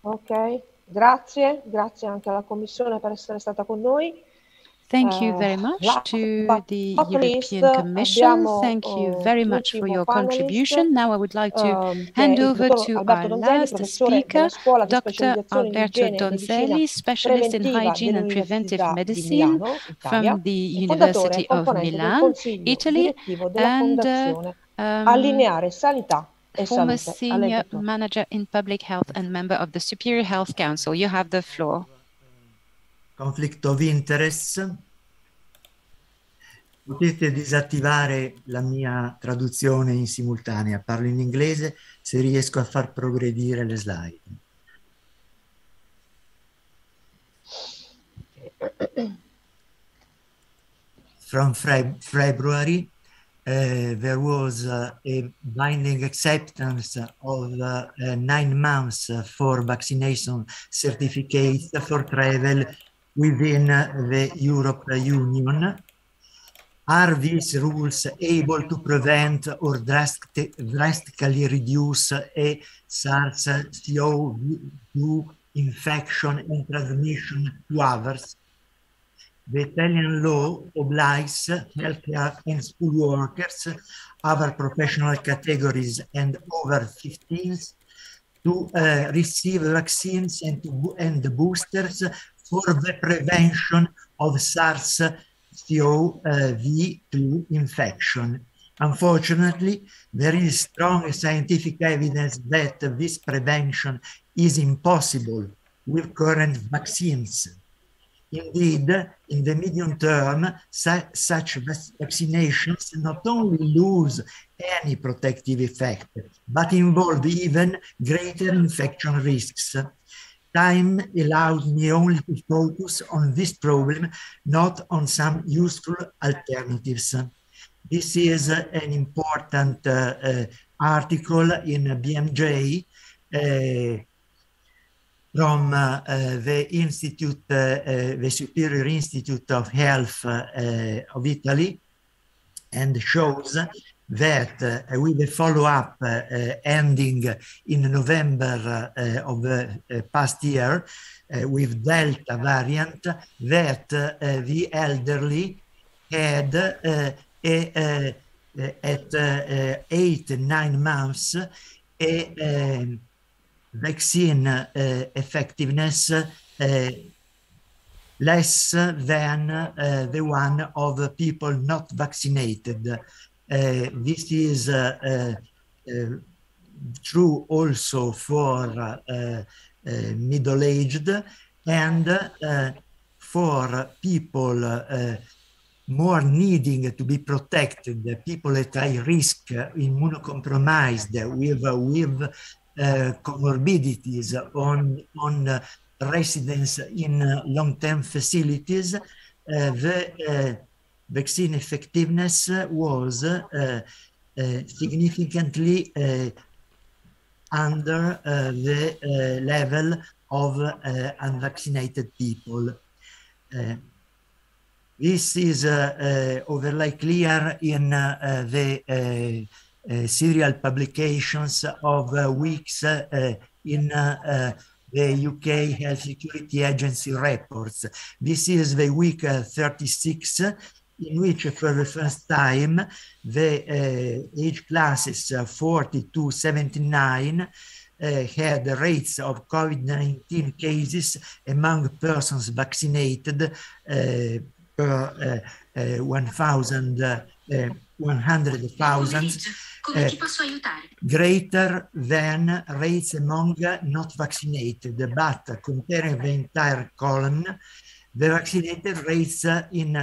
Ok, grazie anche alla Commissione per essere stata con noi. Thank you very much to the European Commission. Thank you very much for your contribution. Now I would like to hand over to our last speaker, Dr. Alberto Donzelli, specialist in hygiene and preventive medicine from the University of Milan, Italy, and former senior manager in public health and member of the Superior Health Council. You have the floor. Conflict of interest. Potete disattivare la mia traduzione in simultanea. Parlo in inglese se riesco a far progredire le slide. From February, there was a binding acceptance of 9 months for vaccination certificates for travel within the European Union. Are these rules able to prevent or drastically reduce a SARS-CoV-2 infection and transmission to others? The Italian law obliges healthcare and school workers, other professional categories, and over 15s to receive vaccines and boosters for the prevention of SARS-CoV-2 infection. Unfortunately, there is strong scientific evidence that this prevention is impossible with current vaccines. Indeed, in the medium term, such vaccinations not only lose any protective effect, but involve even greater infection risks. Time allows me only to focus on this problem, not on some useful alternatives. This is an important article in BMJ from the Institute, the Superior Institute of Health of Italy, and shows that with the follow-up ending in November of the past year with Delta variant, that the elderly had at 8-9 months a vaccine effectiveness less than the one of people not vaccinated. This is true also for middle-aged and for people more needing to be protected, people at high risk, immunocompromised, with comorbidities on residence in long-term facilities. The vaccine effectiveness was significantly under the level of unvaccinated people. This is overly clear in the serial publications of weeks in the UK Health Security Agency reports. This is the week 36 in which for the first time the age classes 40 to 79 had rates of COVID-19 cases among persons vaccinated per 100,000 greater than rates among not vaccinated, but comparing the entire column, the vaccinated rates in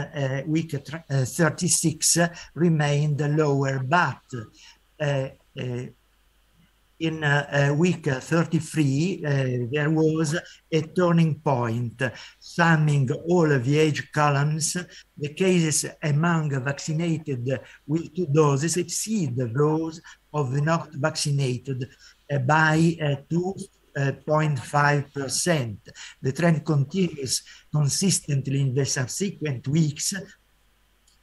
week 36 remained lower, but in week 33, there was a turning point. Summing all of the age columns, the cases among vaccinated with 2 doses exceed those of the not vaccinated by 2.5%. The trend continues consistently in the subsequent weeks,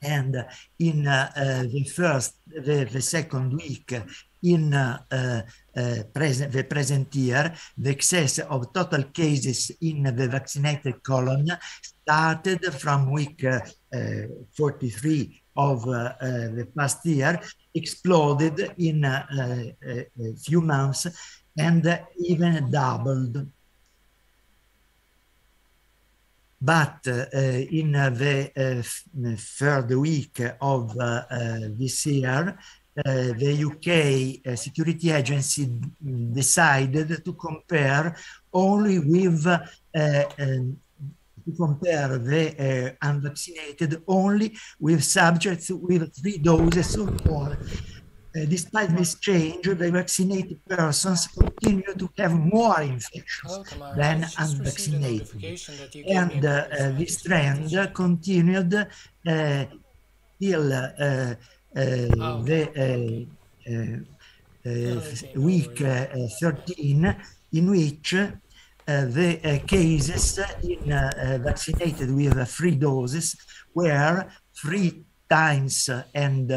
and in the second week in the present year, the excess of total cases in the vaccinated column started from week 43 of the past year, exploded in a few months, and even doubled. But in the third week of this year, the UK Security Agency decided to compare only with the unvaccinated only with subjects with 3 doses or more. Despite this change, the vaccinated persons continue to have more infections than unvaccinated. And this trend continued till week 13, in which the cases in vaccinated with 3 doses were 3 times and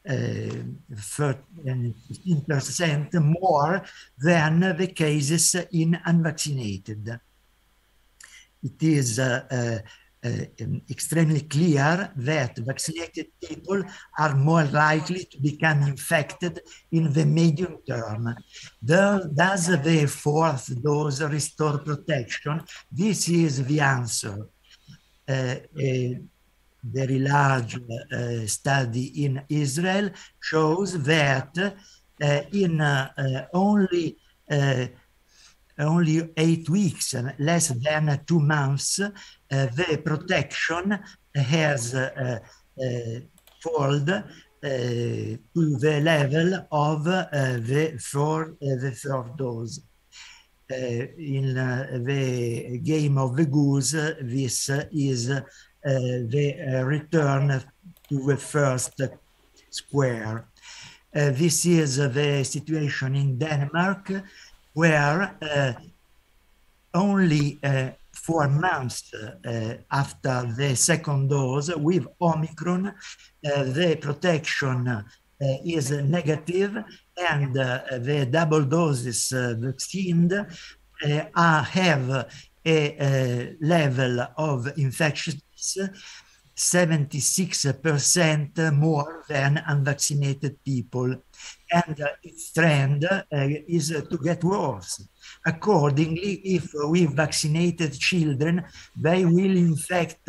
15% more than the cases in unvaccinated. It is extremely clear that vaccinated people are more likely to become infected in the medium term. Does the 4th dose restore protection? This is the answer. Very large study in Israel shows that in only 8 weeks, less than 2 months, the protection has fallen to the level of the third dose. In the game of the goose, this is the return to the first square. This is the situation in Denmark, where only 4 months after the second dose with Omicron, the protection is negative, and the double doses vaccinated have a level of infections 76% more than unvaccinated people, and its trend is to get worse. Accordingly, if we vaccinated children, they will infect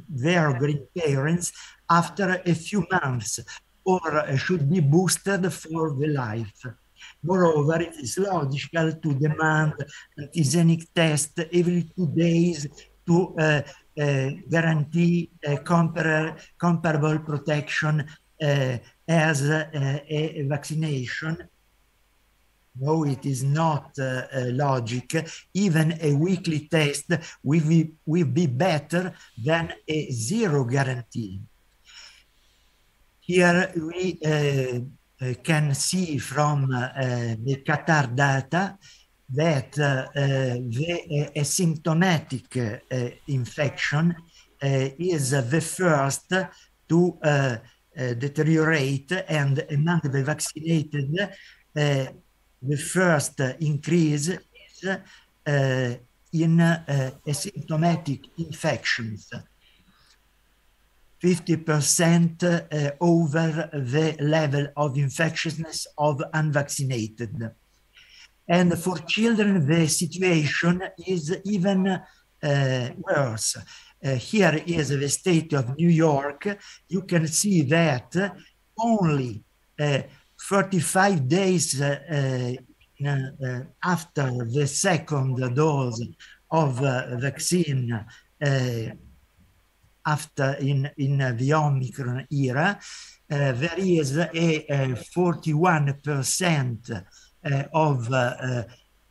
their grandparents after a few months, or should be boosted for the life. Moreover, it is logical to demand antigenic test every 2 days to guarantee comparable protection as a vaccination. No, it is not logic. Even a weekly test will be better than a zero guarantee. Here we can see from the Qatar data that the asymptomatic infection is the first to deteriorate, and among the vaccinated, the first increase is in asymptomatic infections. 50% over the level of infectiousness of unvaccinated. And for children, the situation is even worse. Here is the state of New York. You can see that only 45 days after the second dose of vaccine, after in the Omicron era, there is a 41% of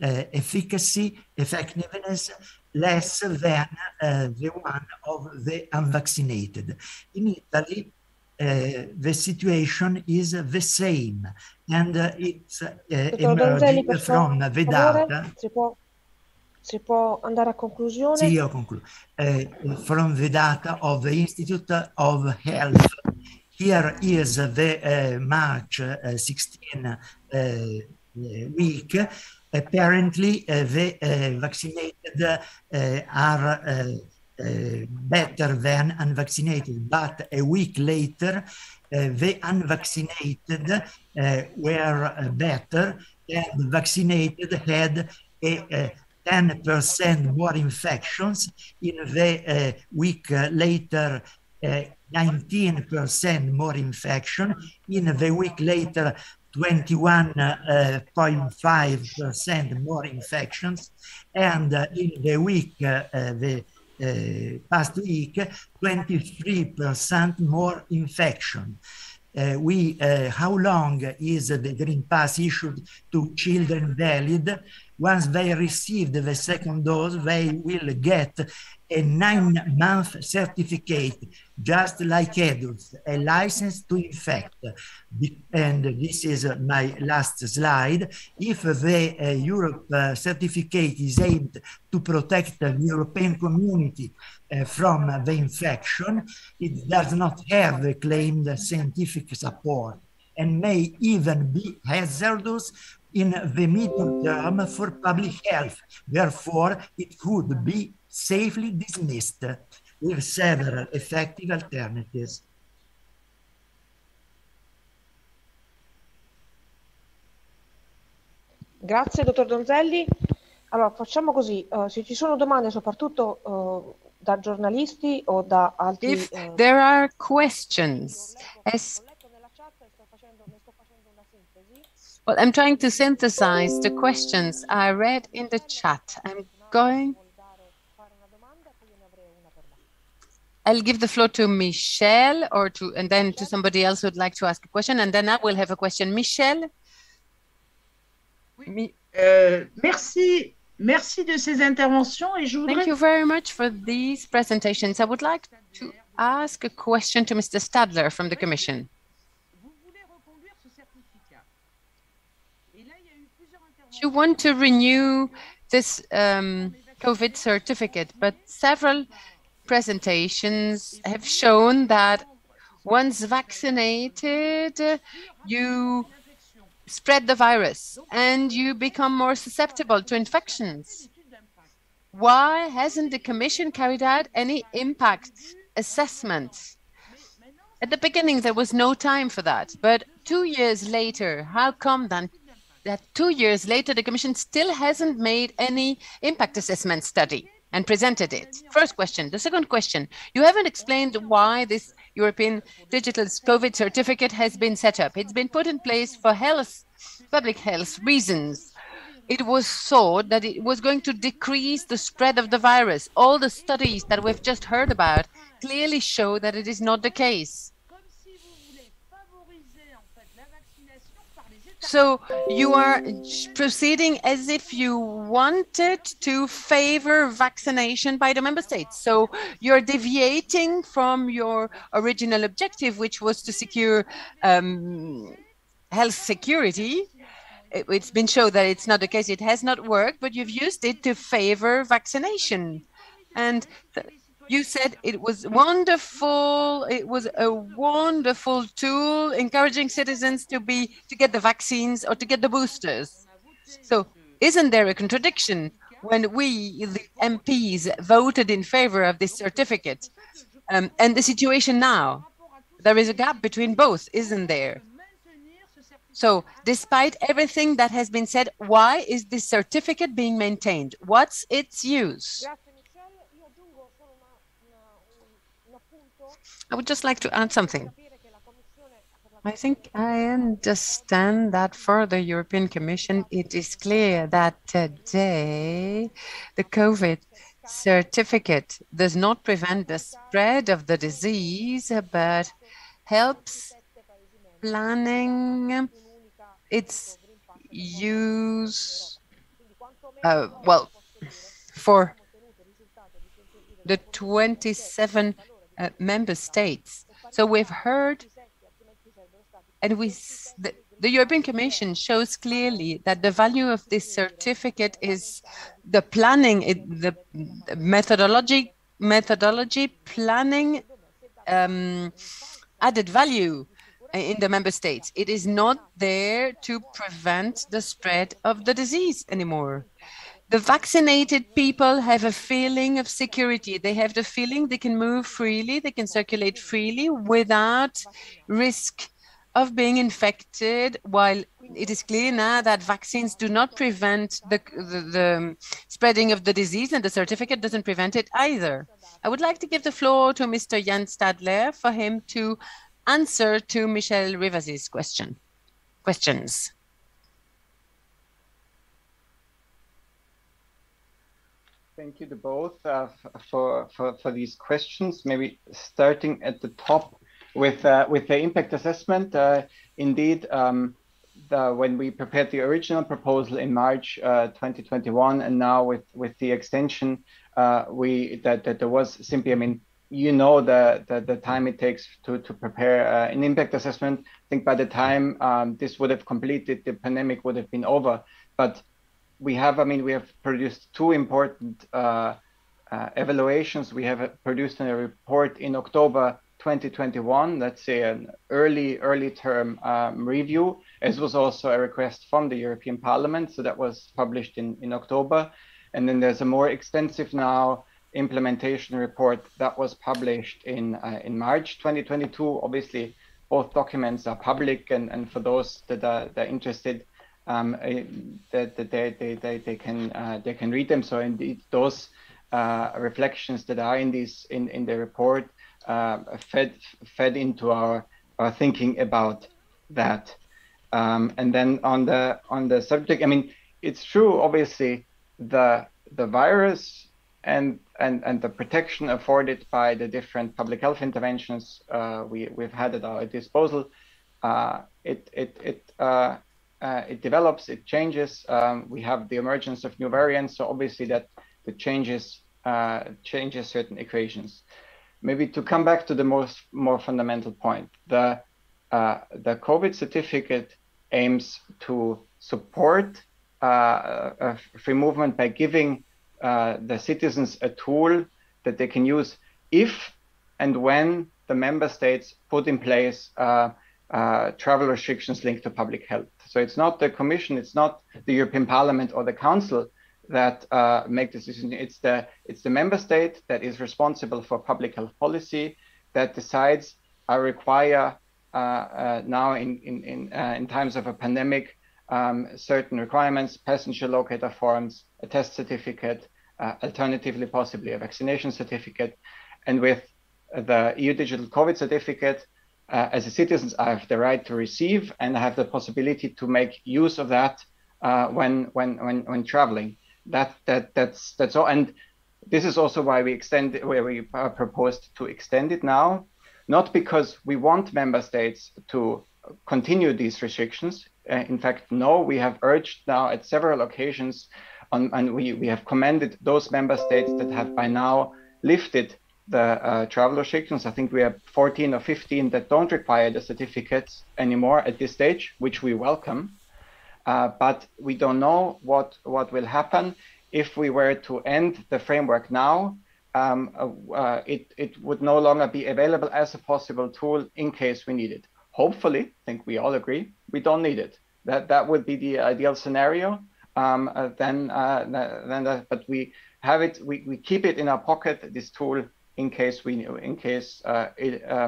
efficacy, effectiveness, less than the one of the unvaccinated. In Italy, the situation is the same, and it's emerging from the data. Si può andare a conclusione? Sì, io concludo. From the data of the Institute of Health. Here is the March 16 week. Apparently, the vaccinated are better than unvaccinated, but a week later, the unvaccinated were better, and the vaccinated had a 10% more infections. In the week later, 19% more infection. In the week later, 21.5% more infections. And in the week, the past week, 23% more infection. How long is the Green Pass issued to children valid? Once they receive the second dose, they will get a 9-month certificate, just like adults, a license to infect. And this is my last slide. If the Europe certificate is aimed to protect the European community from the infection, it does not have the claimed scientific support and may even be hazardous in the medium term for public health. Therefore, it could be safely dismissed with several effective alternatives. Grazie, dottor Donzelli. Allora, facciamo così, se ci sono domande soprattutto da giornalisti o da altri... If there are questions, well, I'm trying to synthesize the questions I read in the chat. I'll give the floor to Michèle and then to somebody else who'd like to ask a question, and then I will have a question. Michèle? Merci de ces interventions. Et je voudrais... Thank you very much for these presentations. I would like to ask a question to Mr. Stadler from the Commission. You want to renew this COVID certificate, but several presentations have shown that once vaccinated, you spread the virus and you become more susceptible to infections. Why hasn't the Commission carried out any impact assessment? At the beginning, there was no time for that, but 2 years later, how come then that 2 years later, the Commission still hasn't made any impact assessment study and presented it? First question. The second question, you haven't explained why this European Digital COVID certificate has been set up. It's been put in place for public health reasons. It was thought that it was going to decrease the spread of the virus. All the studies that we've just heard about clearly show that it is not the case. So you are proceeding as if you wanted to favor vaccination by the member states. So you're deviating from your original objective, which was to secure health security. It's been shown that it's not the case. It has not worked, but you've used it to favor vaccination. And you said it was wonderful. It was a wonderful tool encouraging citizens to get the vaccines or to get the boosters. So isn't there a contradiction when we, the MPs, voted in favor of this certificate? and the situation now. There is a gap between both, isn't there? So despite everything that has been said, why is this certificate being maintained? What's its use? I would just like to add something. I think I understand that for the European Commission, it is clear that today the COVID certificate does not prevent the spread of the disease, but helps planning its use, well, for the 27 member states. So we've heard, and the European Commission shows clearly that the value of this certificate is the planning, the methodology planning added value in the member states. It is not there to prevent the spread of the disease anymore. The vaccinated people have a feeling of security. They have the feeling they can move freely, they can circulate freely without risk of being infected, while it is clear now that vaccines do not prevent the spreading of the disease, and the certificate doesn't prevent it either. I would like to give the floor to Mr. Rohde-Stadler for him to answer to Michèle Rivasi's questions. Thank you to both for these questions. Maybe starting at the top with the impact assessment. Indeed, when we prepared the original proposal in March 2021, and now with the extension, that there was simply, I mean, you know, the time it takes to prepare an impact assessment. I think by the time this would have completed, the pandemic would have been over. But we have produced two important evaluations. We have produced a report in October 2021, let's say an early term review, as was also a request from the European Parliament. So that was published in October. And then there's a more extensive now implementation report that was published in March 2022. Obviously, both documents are public, and for those that are interested, they can read them. So indeed, those reflections that are in the report fed into our thinking about that. And then on the subject, I mean, it's true. Obviously, the virus and the protection afforded by the different public health interventions we've had at our disposal, it develops, it changes. We have the emergence of new variants, so obviously that changes certain equations. Maybe to come back to the more fundamental point, the COVID certificate aims to support free movement by giving the citizens a tool that they can use if and when the member states put in place travel restrictions linked to public health. So it's not the Commission, it's not the European Parliament or the Council that make the decision. It's the member state that is responsible for public health policy that decides, I require now in times of a pandemic certain requirements, passenger locator forms, a test certificate, alternatively possibly a vaccination certificate. And with the EU Digital COVID certificate, as a citizen, I have the right to receive, and I have the possibility to make use of that when traveling. That's all. And this is also why we proposed to extend it now, not because we want member states to continue these restrictions. In fact, no, we have urged now at several occasions, and we have commended those member states that have by now lifted the travel restrictions. I think we have 14 or 15 that don't require the certificates anymore at this stage, which we welcome. But we don't know what will happen if we were to end the framework now. It would no longer be available as a possible tool in case we need it. Hopefully, I think we all agree, we don't need it. That would be the ideal scenario. But we have it, we keep it in our pocket, this tool, in case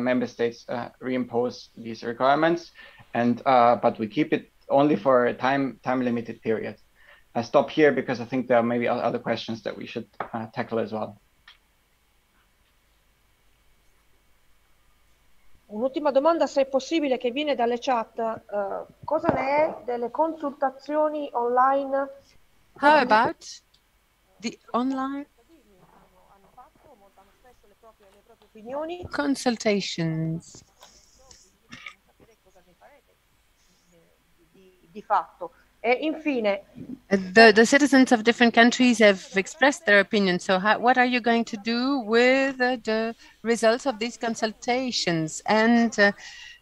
member states reimpose these requirements, and but we keep it only for a time limited period. I stop here because I think there are maybe other questions that we should tackle as well. Un'ultima domanda, se è possibile, che viene dalle chat. Cosa ne è delle consultazioni online? How about the online consultations? Di fatto. E infine, the citizens of different countries have expressed their opinion. So what are you going to do with the results of these consultations? And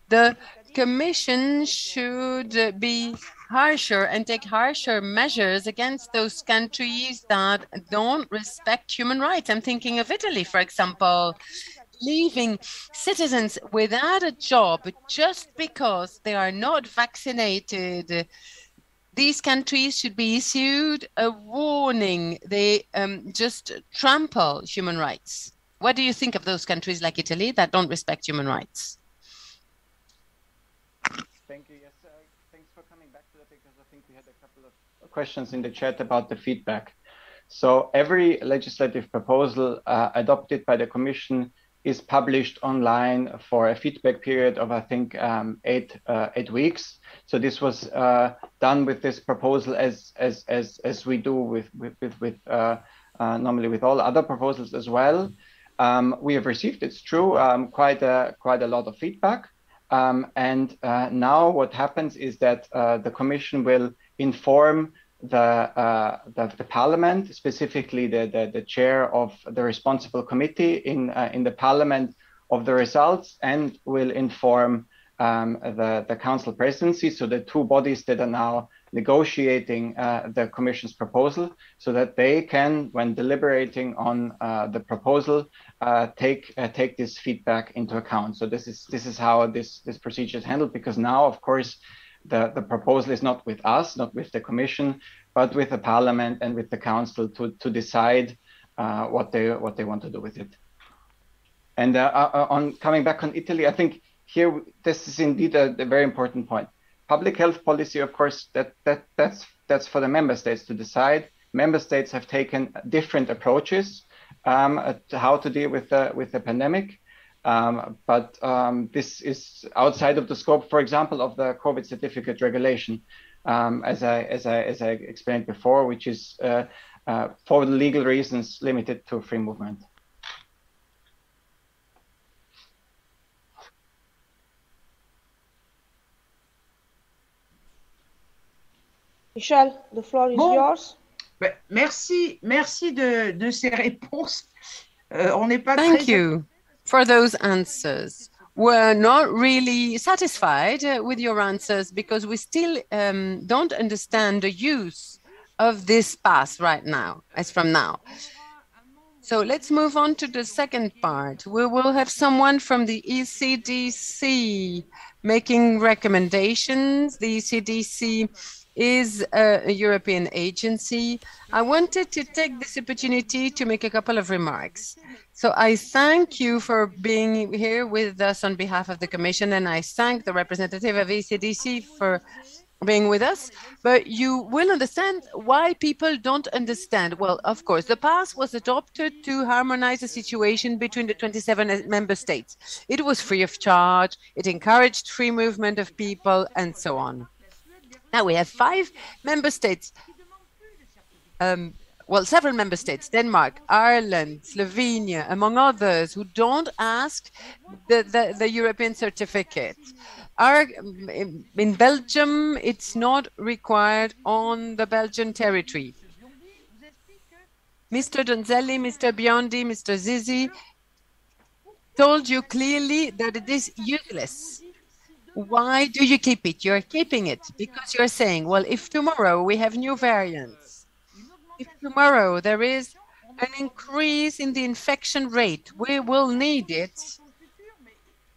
the Commission should be harsher and take harsher measures against those countries that don't respect human rights. I'm thinking of Italy, for example, leaving citizens without a job just because they are not vaccinated. These countries should be issued a warning. They just trample human rights. What do you think of those countries like Italy that don't respect human rights? Thank you. Yes, thanks for coming back to that, because I think we had a couple of questions in the chat about the feedback. So every legislative proposal adopted by the Commission is published online for a feedback period of, I think, 8 weeks. So this was done with this proposal as we do with normally with all other proposals as well. We have received, it's true, quite a lot of feedback. And now what happens is that the Commission will inform the Parliament, specifically the chair of the responsible committee in the Parliament, of the results, and will inform the Council presidency, so the two bodies that are now negotiating the Commission's proposal, so that they can, when deliberating on the proposal, take this feedback into account. So this is how this procedure is handled, because now, of course, the proposal is not with us, not with the Commission, but with the Parliament and with the Council to decide what they want to do with it. And on coming back on Italy, I think here this is indeed a very important point. Public health policy, of course, that's for the member states to decide. Member states have taken different approaches to how to deal with the pandemic. But this is outside of the scope, for example, of the COVID certificate regulation, as I explained before, which is for legal reasons limited to free movement. Michèle, the floor is yours. Ben, merci de ces réponses. On n'est pas Thank you for those answers. We're not really satisfied with your answers because we still don't understand the use of this pass right now, as from now. So let's move on to the second part. We will have someone from the ECDC making recommendations. The ECDC is a European agency. I wanted to take this opportunity to make a couple of remarks. So I thank you for being here with us on behalf of the Commission, and I thank the representative of ECDC for being with us. But you will understand why people don't understand. Well, of course, the pass was adopted to harmonize the situation between the 27 member states. It was free of charge, it encouraged free movement of people, and so on. Now we have 5 member states, well, several member states, Denmark, Ireland, Slovenia, among others, who don't ask the European certificate. In Belgium, it's not required on the Belgian territory. Mr. Donzelli, Mr. Biondi, Mr. Zizi told you clearly that it is useless. Why do you keep it? You're keeping it because you're saying, well, if tomorrow we have new variants, if tomorrow there is an increase in the infection rate, we will need it.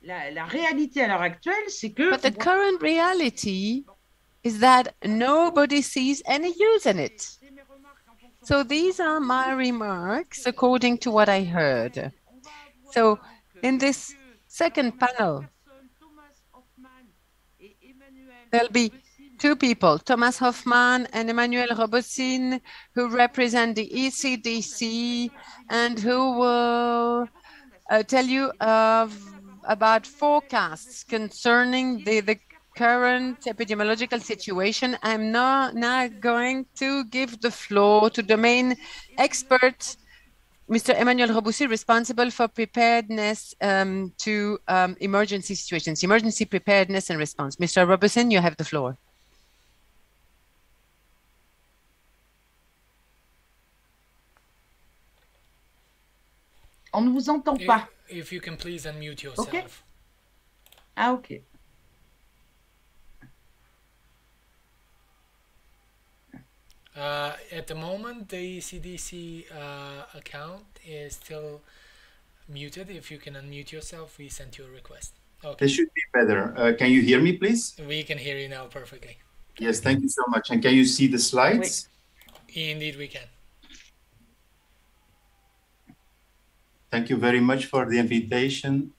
La réalité à l'heure actuelle, c'est que... But the current reality is that nobody sees any use in it. So these are my remarks according to what I heard. So in this second panel, there'll be two people, Thomas Hoffmann and Emmanuel Robosin, who represent the ECDC and who will tell you about forecasts concerning the current epidemiological situation. I'm now going to give the floor to the main expert, Mr. Emmanuel Robosin, responsible for preparedness to emergency situations, emergency preparedness and response. Mr. Robosin, you have the floor. On ne vous entend pas. If you can please unmute yourself. Okay. Ah, okay. At the moment, the CDC account is still muted. If you can unmute yourself, we sent you a request. Okay. This should be better. Can you hear me, please? We can hear you now perfectly. Yes, thank you so much. And can you see the slides? Indeed, we can. Thank you very much for the invitation.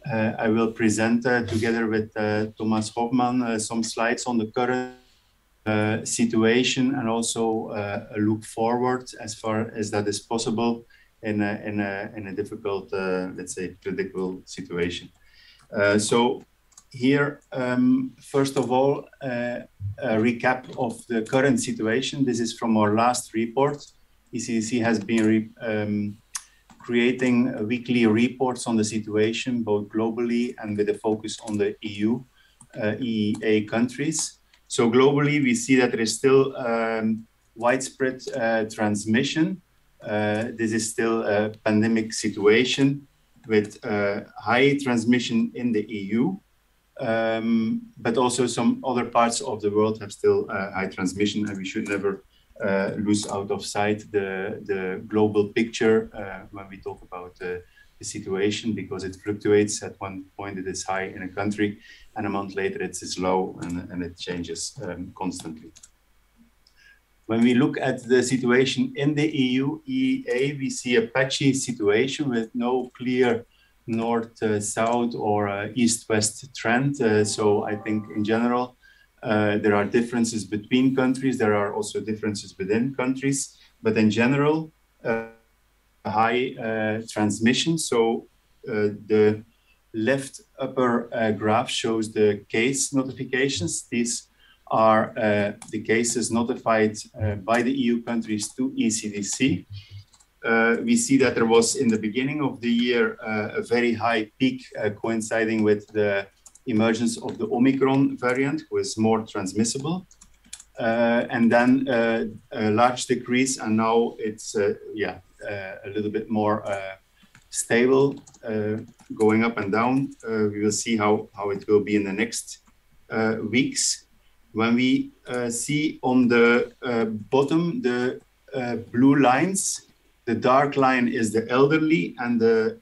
I will present together with Thomas Hoffmann some slides on the current situation and also a look forward as far as that is possible in a difficult, let's say, predictable situation. So here, first of all, a recap of the current situation. This is from our last report. ECDC has been creating weekly reports on the situation, both globally and with a focus on the EU, EEA countries. So globally, we see that there is still widespread transmission. This is still a pandemic situation with high transmission in the EU, but also some other parts of the world have still high transmission, and we should never lose out of sight the global picture when we talk about the situation, because it fluctuates. At one point it is high in a country, and a month later it is low, and it changes constantly. When we look at the situation in the EU, EEA, we see a patchy situation with no clear north-south or east-west trend. So I think in general, there are differences between countries. There are also differences within countries, but in general, high transmission. So the left upper graph shows the case notifications. These are the cases notified by the EU countries to ECDC. We see that there was in the beginning of the year a very high peak coinciding with the emergence of the Omicron variant, was more transmissible, and then a large decrease, and now it's a little bit more stable, going up and down. We will see how it will be in the next weeks. When we see on the bottom the blue lines, the dark line is the elderly, and the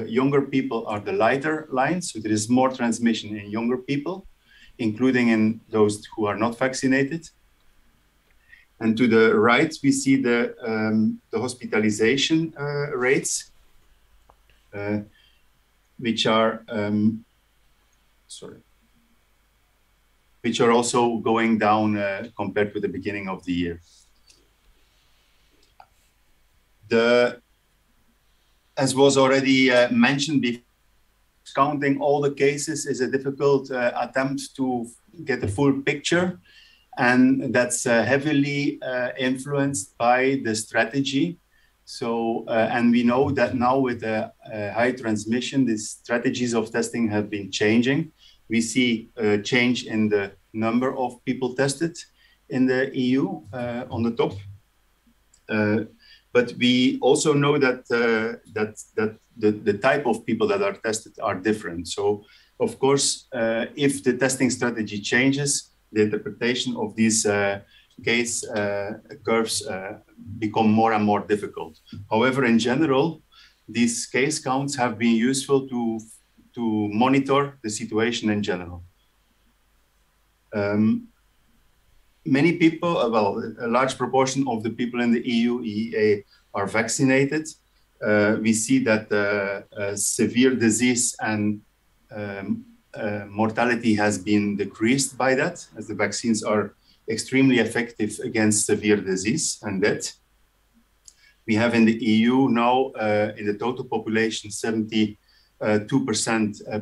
younger people are the lighter lines. So there is more transmission in younger people, including in those who are not vaccinated. And to the right, we see the hospitalization rates, which are also going down compared with the beginning of the year. As was already mentioned before, counting all the cases is a difficult attempt to get a full picture, and that's heavily influenced by the strategy. So, and we know that now with the high transmission, the strategies of testing have been changing. We see a change in the number of people tested in the EU on the top. But we also know that the type of people that are tested are different. So, of course, if the testing strategy changes, the interpretation of these case curves become more and more difficult. However, in general, these case counts have been useful to monitor the situation in general. Many people, well, a large proportion of the people in the EU, EEA are vaccinated. we see that severe disease and mortality has been decreased by that, as the vaccines are extremely effective against severe disease and death. We have in the EU now, in the total population, 72%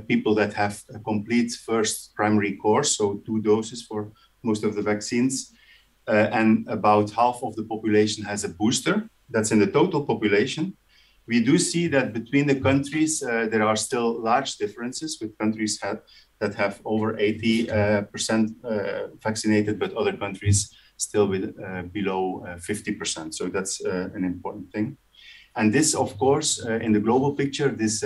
people that have a complete first primary course, so 2 doses for most of the vaccines. And about half of the population has a booster. That's in the total population. We do see that between the countries, there are still large differences, with countries that have over 80% vaccinated, but other countries still with below 50%. So that's an important thing. And this, of course, in the global picture, this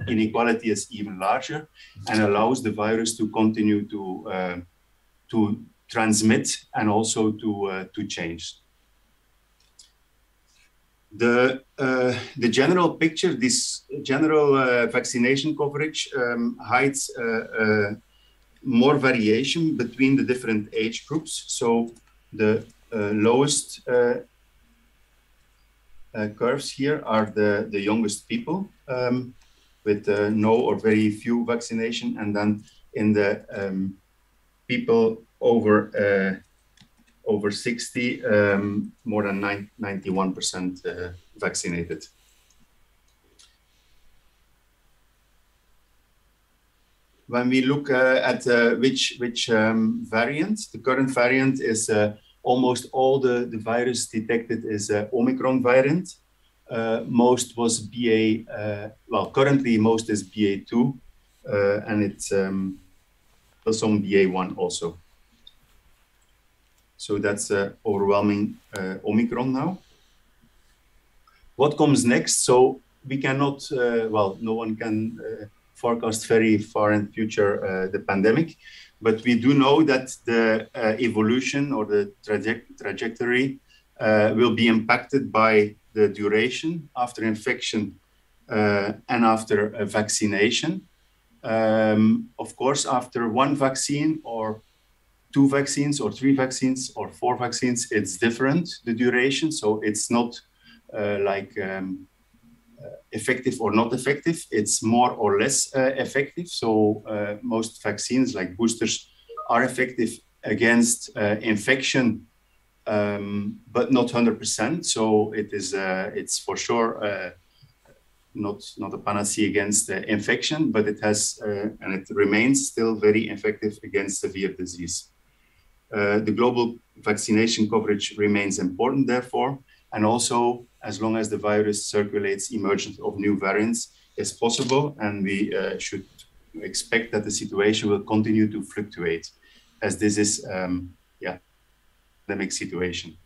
inequality is even larger and allows the virus to continue to transmit and also to change. The general picture, this general vaccination coverage hides more variation between the different age groups. So the lowest curves here are the youngest people with no or very few vaccination, and then in the people over 60, more than 91% vaccinated. When we look at which variant, the current variant is almost all the virus detected is Omicron variant. Most was BA, well, currently most is BA2, and it's some BA1 also. So that's overwhelming Omicron now. What comes next? So we cannot, well, no one can forecast very far in the future the pandemic, but we do know that the evolution or the trajectory will be impacted by the duration after infection and after a vaccination. Of course, after one vaccine or 2 vaccines or 3 vaccines or 4 vaccines, it's different, the duration. So it's not like effective or not effective. It's more or less effective. So most vaccines like boosters are effective against infection, but not 100%. So it is, it's for sure not a panacea against infection, but it has, and it remains still very effective against severe disease. The global vaccination coverage remains important, therefore, and also as long as the virus circulates, emergence of new variants is possible, and we should expect that the situation will continue to fluctuate, as this is, pandemic situation.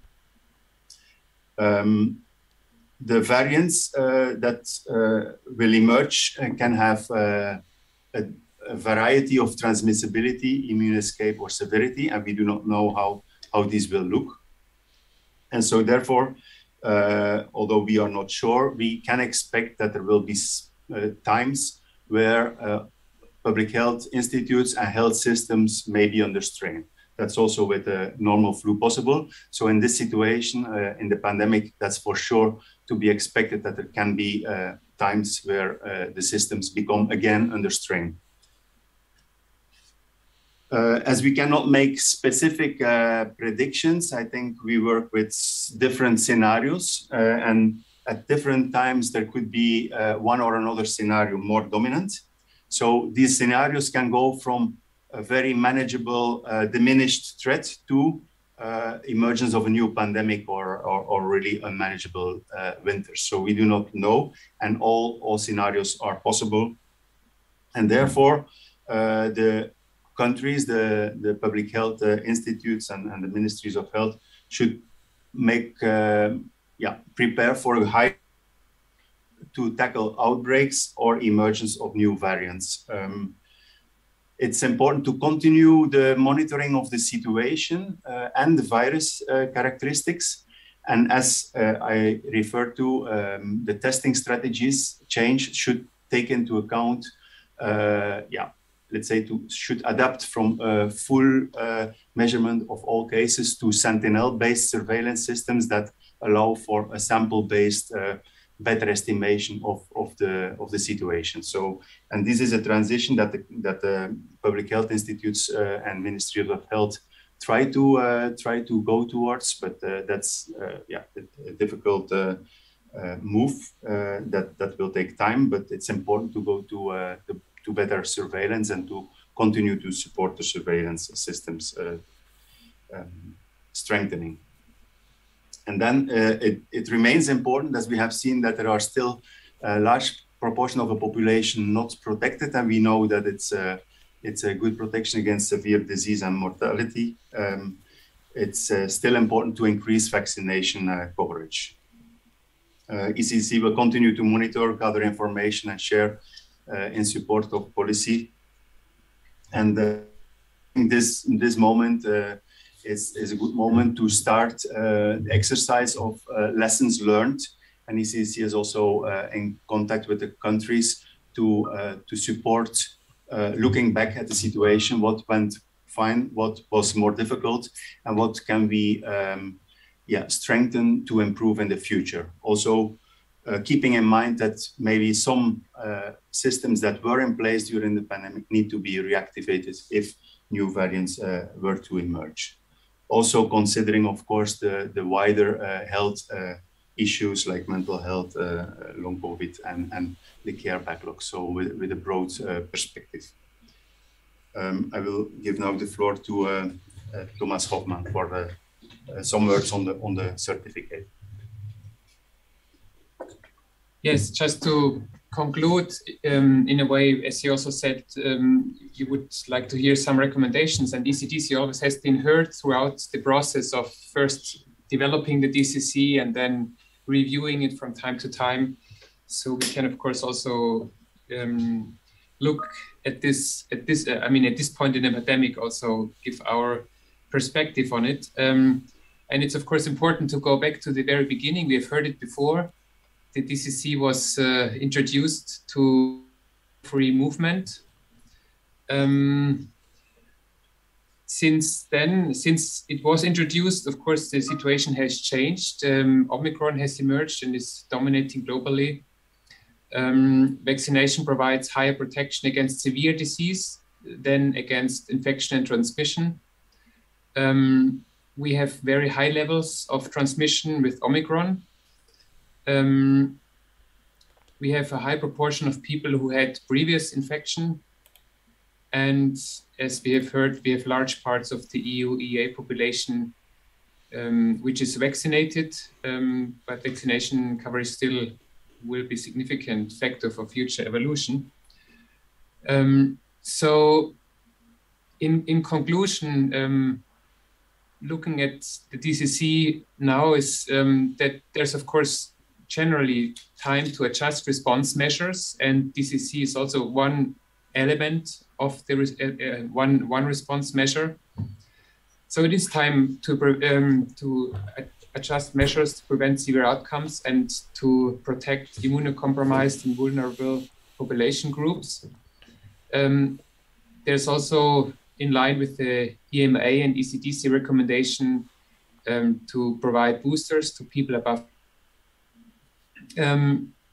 The variants that will emerge can have a variety of transmissibility, immune escape, or severity, and we do not know how these will look. And so therefore, although we are not sure, we can expect that there will be times where public health institutes and health systems may be under strain. That's also with a normal flu possible. So in this situation, in the pandemic, that's for sure to be expected that there can be times where the systems become again under strain. As we cannot make specific predictions, I think we work with different scenarios, and at different times there could be one or another scenario more dominant. So these scenarios can go from a very manageable diminished threat to emergence of a new pandemic or really unmanageable winter. So we do not know, and all scenarios are possible. And therefore, the countries, the public health institutes and the ministries of health should make, prepare for a high to tackle outbreaks or emergence of new variants. It's important to continue the monitoring of the situation and the virus characteristics. And as I referred to, the testing strategies change should take into account, let's say, should adapt from a full measurement of all cases to sentinel-based surveillance systems that allow for a sample-based better estimation of the situation. So, and this is a transition that the public health institutes and Ministry of Health try to go towards, but that's a difficult move that will take time. But it's important to go to better surveillance and to continue to support the surveillance systems strengthening. And then it remains important, as we have seen, that there are still a large proportion of the population not protected, and we know that it's a good protection against severe disease and mortality. It's still important to increase vaccination coverage. ECC will continue to monitor, gather information, and share in support of policy. And in this moment, is a good moment to start the exercise of lessons learned. And ECC is also in contact with the countries to support looking back at the situation, what went fine, what was more difficult, and what can we strengthen to improve in the future. Also, keeping in mind that maybe some systems that were in place during the pandemic need to be reactivated if new variants were to emerge. Also considering, of course, the wider health issues like mental health, long COVID, and the care backlog. So with a broad perspective. I will give now the floor to Thomas Hofmann for some words on the certificate. Yes, just to conclude, in a way, as you also said, you would like to hear some recommendations, and ECDC always has been heard throughout the process of first developing the DCC and then reviewing it from time to time. So we can, of course, also look at this point in the pandemic, also give our perspective on it. And it's, of course, important to go back to the very beginning. We have heard it before. The DCC was introduced to free movement. Since then, since it was introduced, of course, the situation has changed. Omicron has emerged and is dominating globally. Vaccination provides higher protection against severe disease than against infection and transmission. We have very high levels of transmission with Omicron. We have a high proportion of people who had previous infection. And as we have heard, we have large parts of the EU-EA population which is vaccinated, but vaccination coverage still will be a significant factor for future evolution. So in conclusion, looking at the DCC now is that there's, of course, generally time to adjust response measures, and DCC is also one element of the one response measure. So it is time to adjust measures to prevent severe outcomes and to protect immunocompromised and vulnerable population groups. There's also, in line with the EMA and ECDC recommendation, to provide boosters to people above.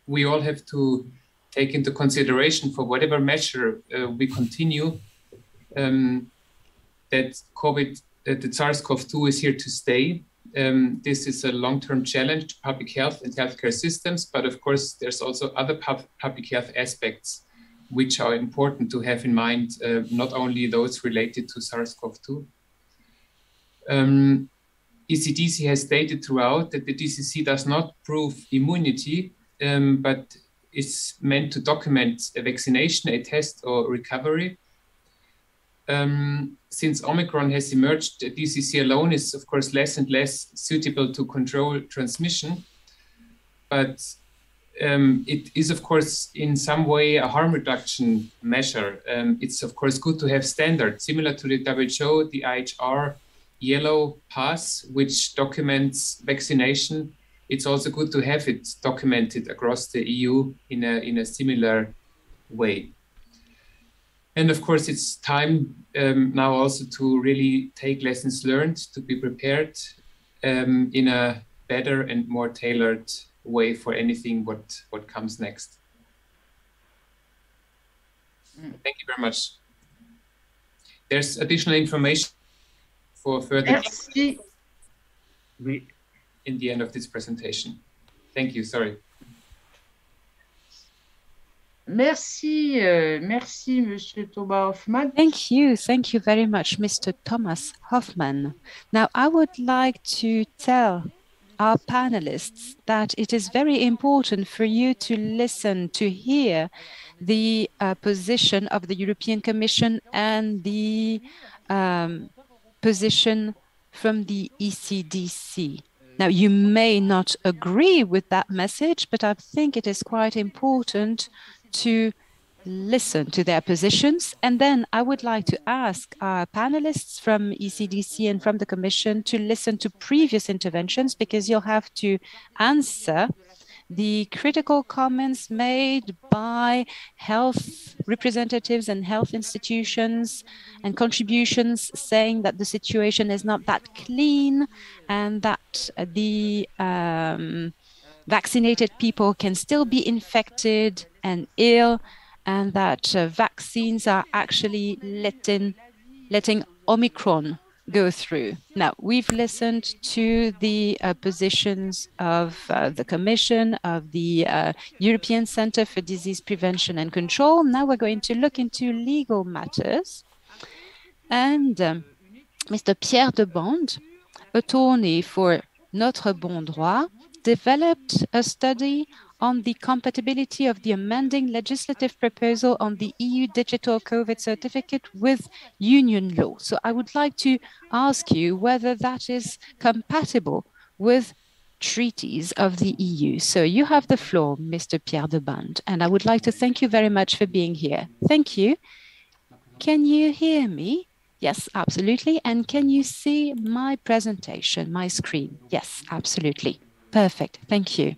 We all have to take into consideration for whatever measure we continue that the SARS-CoV-2 is here to stay. This is a long-term challenge to public health and healthcare systems, but of course there's also other public health aspects which are important to have in mind, not only those related to SARS-CoV-2. ECDC has stated throughout that the DCC does not prove immunity, but is meant to document a vaccination, a test, or recovery. Since Omicron has emerged, the DCC alone is, of course, less and less suitable to control transmission. But it is, of course, in some way a harm reduction measure. It's, of course, good to have standards similar to the WHO, the IHR yellow pass, which documents vaccination. It's also good to have it documented across the EU in a similar way. And of course, it's time now also to really take lessons learned, to be prepared in a better and more tailored way for anything what comes next. Thank you very much. There's additional information for further in the end of this presentation. Thank you. Sorry. Merci, merci, Monsieur Thomas Hoffmann. Thank you very much, Mr. Thomas Hoffmann. Now, I would like to tell our panelists that it is very important for you to listen, to hear the position of the European Commission and the position from the ECDC. Now, you may not agree with that message, but I think it is quite important to listen to their positions. And then I would like to ask our panelists from ECDC and from the Commission to listen to previous interventions, because you'll have to answer the critical comments made by health representatives and health institutions and contributions saying that the situation is not that clean and that the vaccinated people can still be infected and ill, and that vaccines are actually letting Omicron go through. Now, we've listened to the positions of the Commission, of the European Centre for Disease Prevention and Control. Now we're going to look into legal matters. And Mr. Pierre de Bond, attorney for Notre Droit, developed a study on the compatibility of the amending legislative proposal on the EU digital COVID certificate with union law. So I would like to ask you whether that is compatible with treaties of the EU. So you have the floor, Mr. Pierre de Bond, and I would like to thank you very much for being here. Thank you. Can you hear me? Yes, absolutely. And can you see my presentation, my screen? Yes, absolutely. Perfect. Thank you.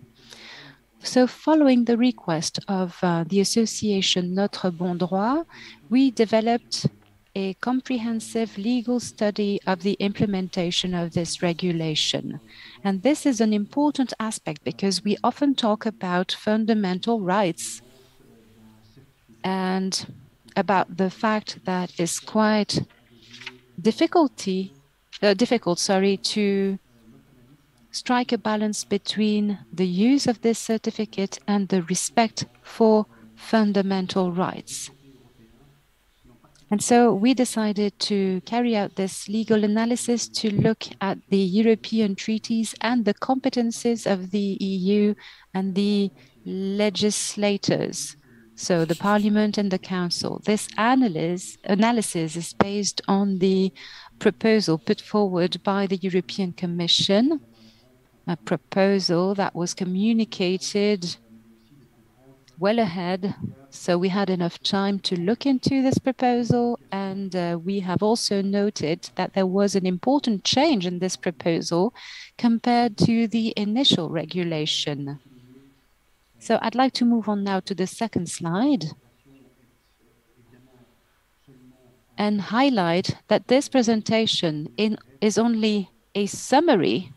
So following the request of the association Notre Droit, we developed a comprehensive legal study of the implementation of this regulation. And this is an important aspect because we often talk about fundamental rights and about the fact that it's quite difficult to strike a balance between the use of this certificate and the respect for fundamental rights. And so we decided to carry out this legal analysis to look at the European treaties and the competences of the EU and the legislators, so the Parliament and the Council. This analysis is based on the proposal put forward by the European Commission, a proposal that was communicated well ahead. So we had enough time to look into this proposal, and we have also noted that there was an important change in this proposal compared to the initial regulation. So I'd like to move on now to the second slide and highlight that this presentation is only a summary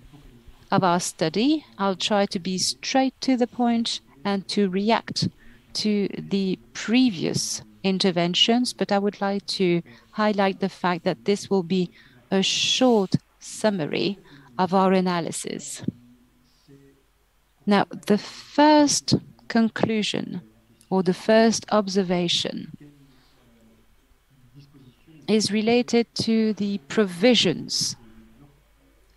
of our study. I'll try to be straight to the point and to react to the previous interventions, but I would like to highlight the fact that this will be a short summary of our analysis. Now, the first conclusion or the first observation is related to the provisions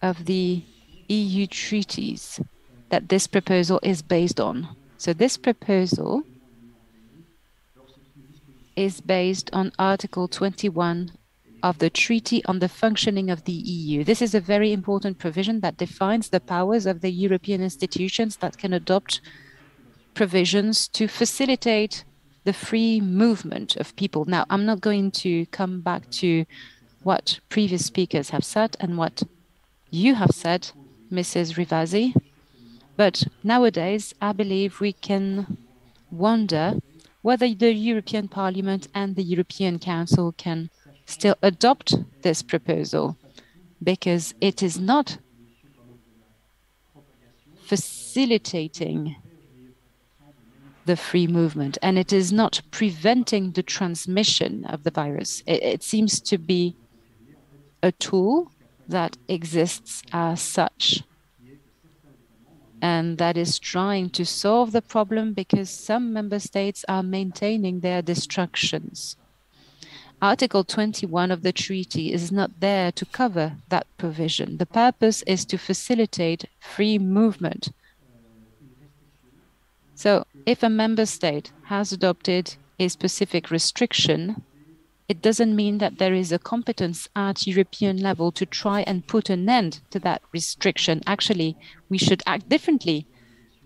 of the EU treaties that this proposal is based on. So this proposal is based on Article 21 of the Treaty on the Functioning of the EU. This is a very important provision that defines the powers of the European institutions that can adopt provisions to facilitate the free movement of people. Now, I'm not going to come back to what previous speakers have said and what you have said, Mrs. Rivasi, but nowadays I believe we can wonder whether the European Parliament and the European Council can still adopt this proposal, because it is not facilitating the free movement, and it is not preventing the transmission of the virus. It seems to be a tool that exists as such, and that is trying to solve the problem because some member states are maintaining their restrictions. Article 21 of the treaty is not there to cover that provision. The purpose is to facilitate free movement. So if a member state has adopted a specific restriction, it doesn't mean that there is a competence at European level to try and put an end to that restriction. Actually, we should act differently,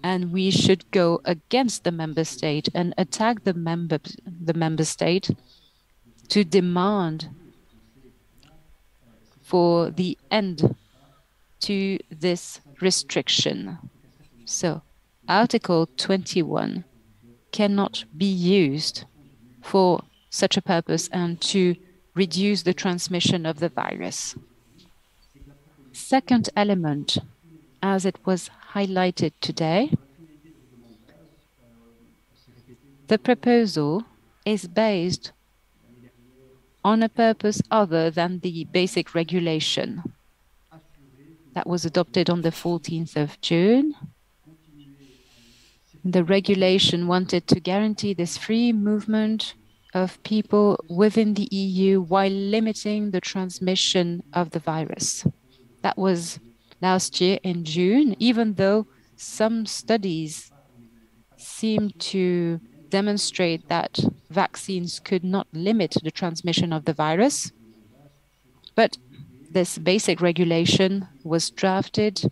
and we should go against the member state and attack the member state to demand for the end to this restriction. So Article 21 cannot be used for such a purpose and to reduce the transmission of the virus. Second element, as it was highlighted today, the proposal is based on a purpose other than the basic regulation that was adopted on the 14th of June. The regulation wanted to guarantee this free movement of people within the EU while limiting the transmission of the virus. That was last year in June, even though some studies seemed to demonstrate that vaccines could not limit the transmission of the virus. But this basic regulation was drafted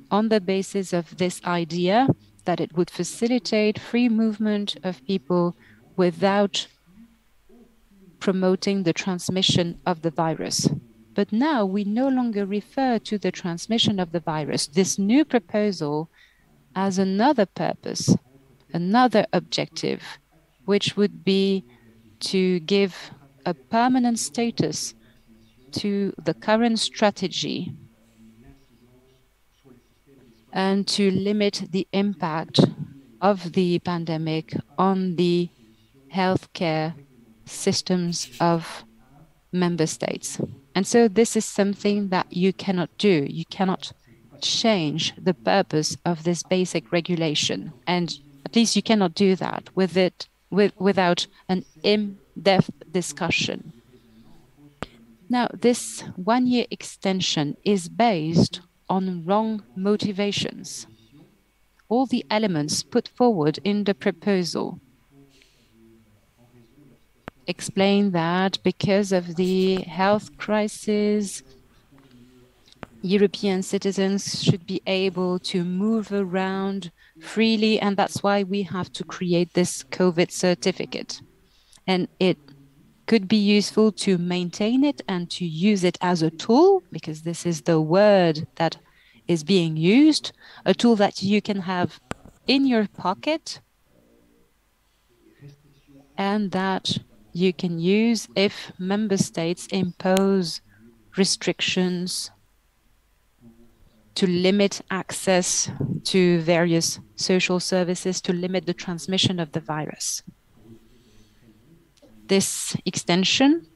on the basis of this idea that it would facilitate free movement of people without promoting the transmission of the virus. But now we no longer refer to the transmission of the virus. This new proposal has another purpose, another objective, which would be to give a permanent status to the current strategy and to limit the impact of the pandemic on the healthcare systems of member states. And so this is something that you cannot do. You cannot change the purpose of this basic regulation. And at least you cannot do that without an in-depth discussion. Now, this one-year extension is based on wrong motivations. All the elements put forward in the proposal explain that because of the health crisis, European citizens should be able to move around freely, and that's why we have to create this COVID certificate. And it could be useful to maintain it and to use it as a tool, because this is the word that is being used, a tool that you can have in your pocket and that you can use if member states impose restrictions to limit access to various social services, to limit the transmission of the virus. This extension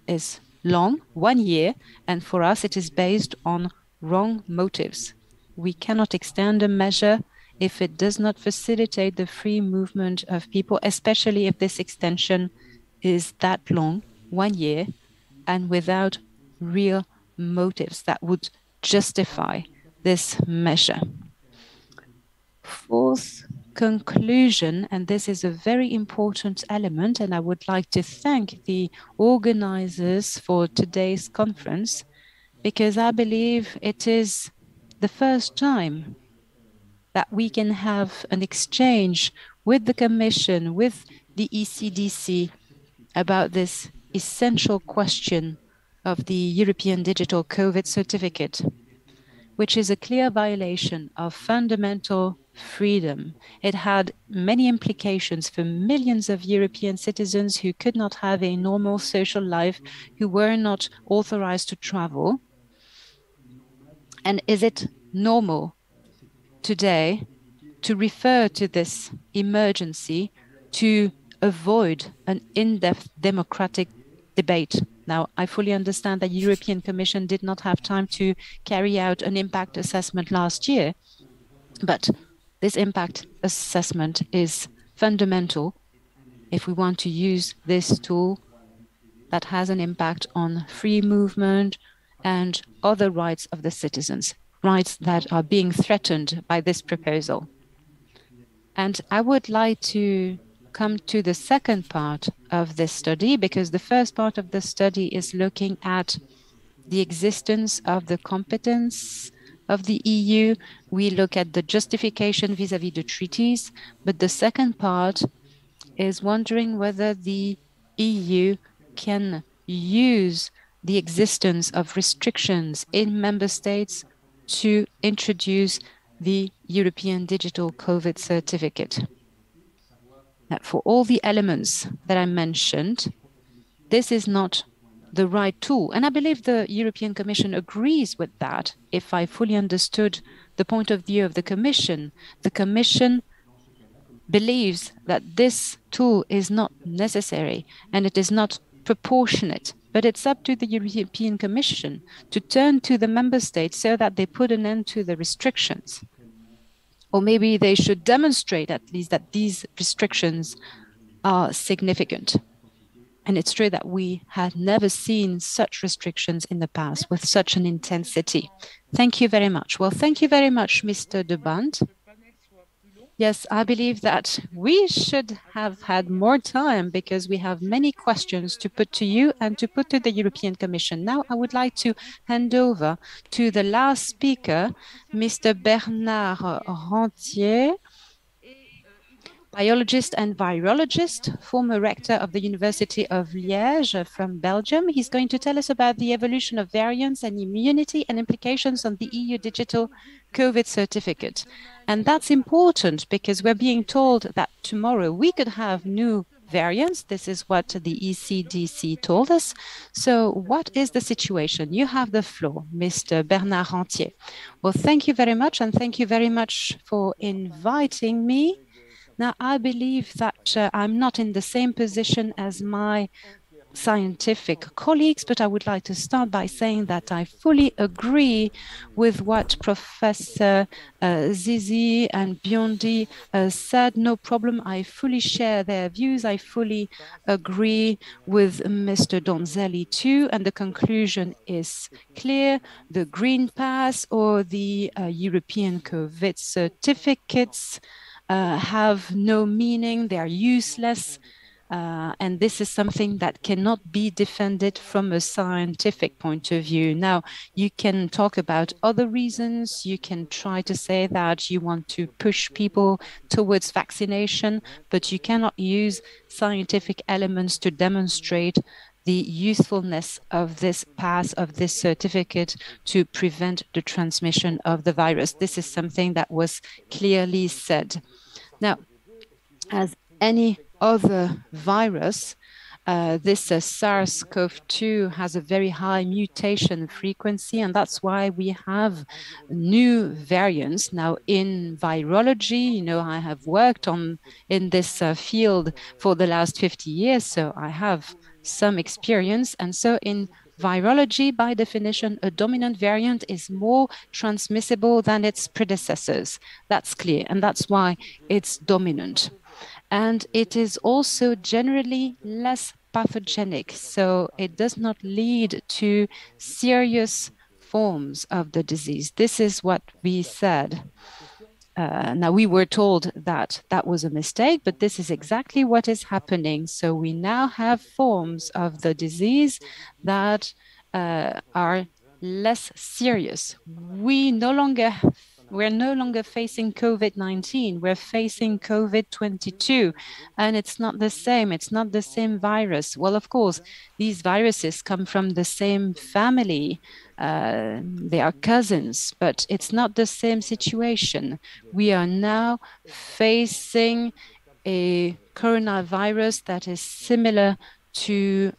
is long, 1 year, and for us it is based on wrong motives. We cannot extend a measure if it does not facilitate the free movement of people, especially if this extension is that long, 1 year, and without real motives that would justify this measure. Fourth conclusion, and this is a very important element, and I would like to thank the organizers for today's conference, because I believe it is the first time that we can have an exchange with the Commission, with the ECDC, about this essential question of the European Digital COVID Certificate, which is a clear violation of fundamental freedom. It had many implications for millions of European citizens who could not have a normal social life, who were not authorized to travel. And is it normal today to refer to this emergency to avoid an in-depth democratic debate. Now, I fully understand that the European Commission did not have time to carry out an impact assessment last year, but this impact assessment is fundamental if we want to use this tool that has an impact on free movement and other rights of the citizens, rights that are being threatened by this proposal. And I would like to come to the second part of this study, because the first part of the study is looking at the existence of the competence of the EU. We look at the justification vis-à-vis the treaties, but the second part is wondering whether the EU can use the existence of restrictions in member states to introduce the European Digital COVID Certificate. Now, for all the elements that I mentioned, this is not the right tool. And I believe the European Commission agrees with that. If I fully understood the point of view of the Commission believes that this tool is not necessary and it is not proportionate. But it's up to the European Commission to turn to the member states so that they put an end to the restrictions. Or maybe they should demonstrate at least that these restrictions are significant. And it's true that we had never seen such restrictions in the past with such an intensity. Thank you very much. Well, thank you very much, Mr. de Band. Yes, I believe that we should have had more time because we have many questions to put to you and to put to the European Commission. Now, I would like to hand over to the last speaker, Mr. Bernard Rentier, biologist and virologist, former rector of the University of Liège from Belgium. He's going to tell us about the evolution of variants and immunity and implications on the EU digital COVID certificate. And that's important because we're being told that tomorrow we could have new variants. This is what the ECDC told us. So what is the situation? You have the floor, Mr. Bernard Rentier. Well, thank you very much. And thank you very much for inviting me. Now, I believe that I'm not in the same position as my scientific colleagues, but I would like to start by saying that I fully agree with what Professor Zizi and Biondi said. No problem. I fully share their views. I fully agree with Mr. Donzelli too. And the conclusion is clear. The Green Pass or the European COVID certificates have no meaning, they are useless, and this is something that cannot be defended from a scientific point of view. Now, you can talk about other reasons, you can try to say that you want to push people towards vaccination, but you cannot use scientific elements to demonstrate the usefulness of this pass, of this certificate, to prevent the transmission of the virus. This is something that was clearly said. Now, as any other virus, this SARS-CoV-2 has a very high mutation frequency, and that's why we have new variants. Now, in virology, you know, I have worked in this field for the last 50 years, so I have some experience. And so in virology, by definition, a dominant variant is more transmissible than its predecessors. That's clear, and that's why it's dominant. And it is also generally less pathogenic, so it does not lead to serious forms of the disease. This is what we said. Now, we were told that that was a mistake, but this is exactly what is happening. So we now have forms of the disease that are less serious. We're no longer facing COVID-19, we're facing COVID-22, and it's not the same. It's not the same virus. Well, of course, these viruses come from the same family. They are cousins, but it's not the same situation. We are now facing a coronavirus that is similar to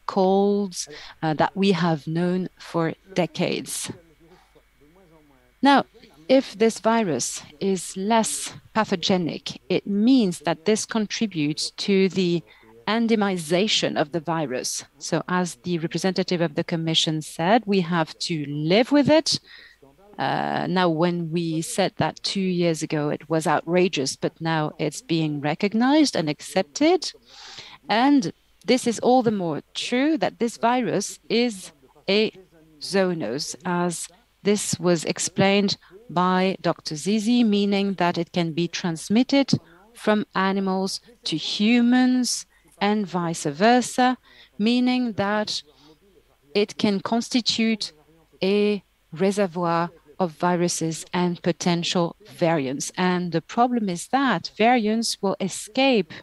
colds that we have known for decades. Now, if this virus is less pathogenic, it means that this contributes to the endemization of the virus. So as the representative of the Commission said, we have to live with it. Now, when we said that 2 years ago, it was outrageous, but now it's being recognized and accepted. And this is all the more true that this virus is a zoonose, as this was explained by Dr. Zizi, meaning that it can be transmitted from animals to humans and vice versa, meaning that it can constitute a reservoir of viruses and potential variants. And the problem is that variants will escape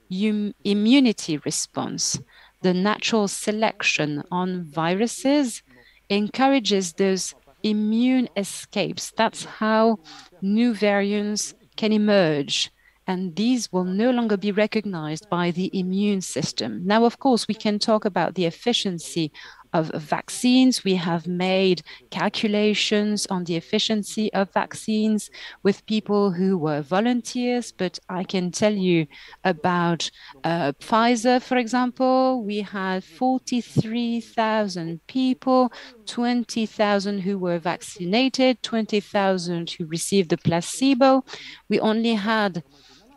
immunity response. The natural selection on viruses encourages those immune escapes. That's how new variants can emerge. And these will no longer be recognized by the immune system. Now, of course, we can talk about the efficiency of vaccines. We have made calculations on the efficiency of vaccines with people who were volunteers, but I can tell you about Pfizer, for example. We had 43,000 people, 20,000 who were vaccinated, 20,000 who received the placebo. We only had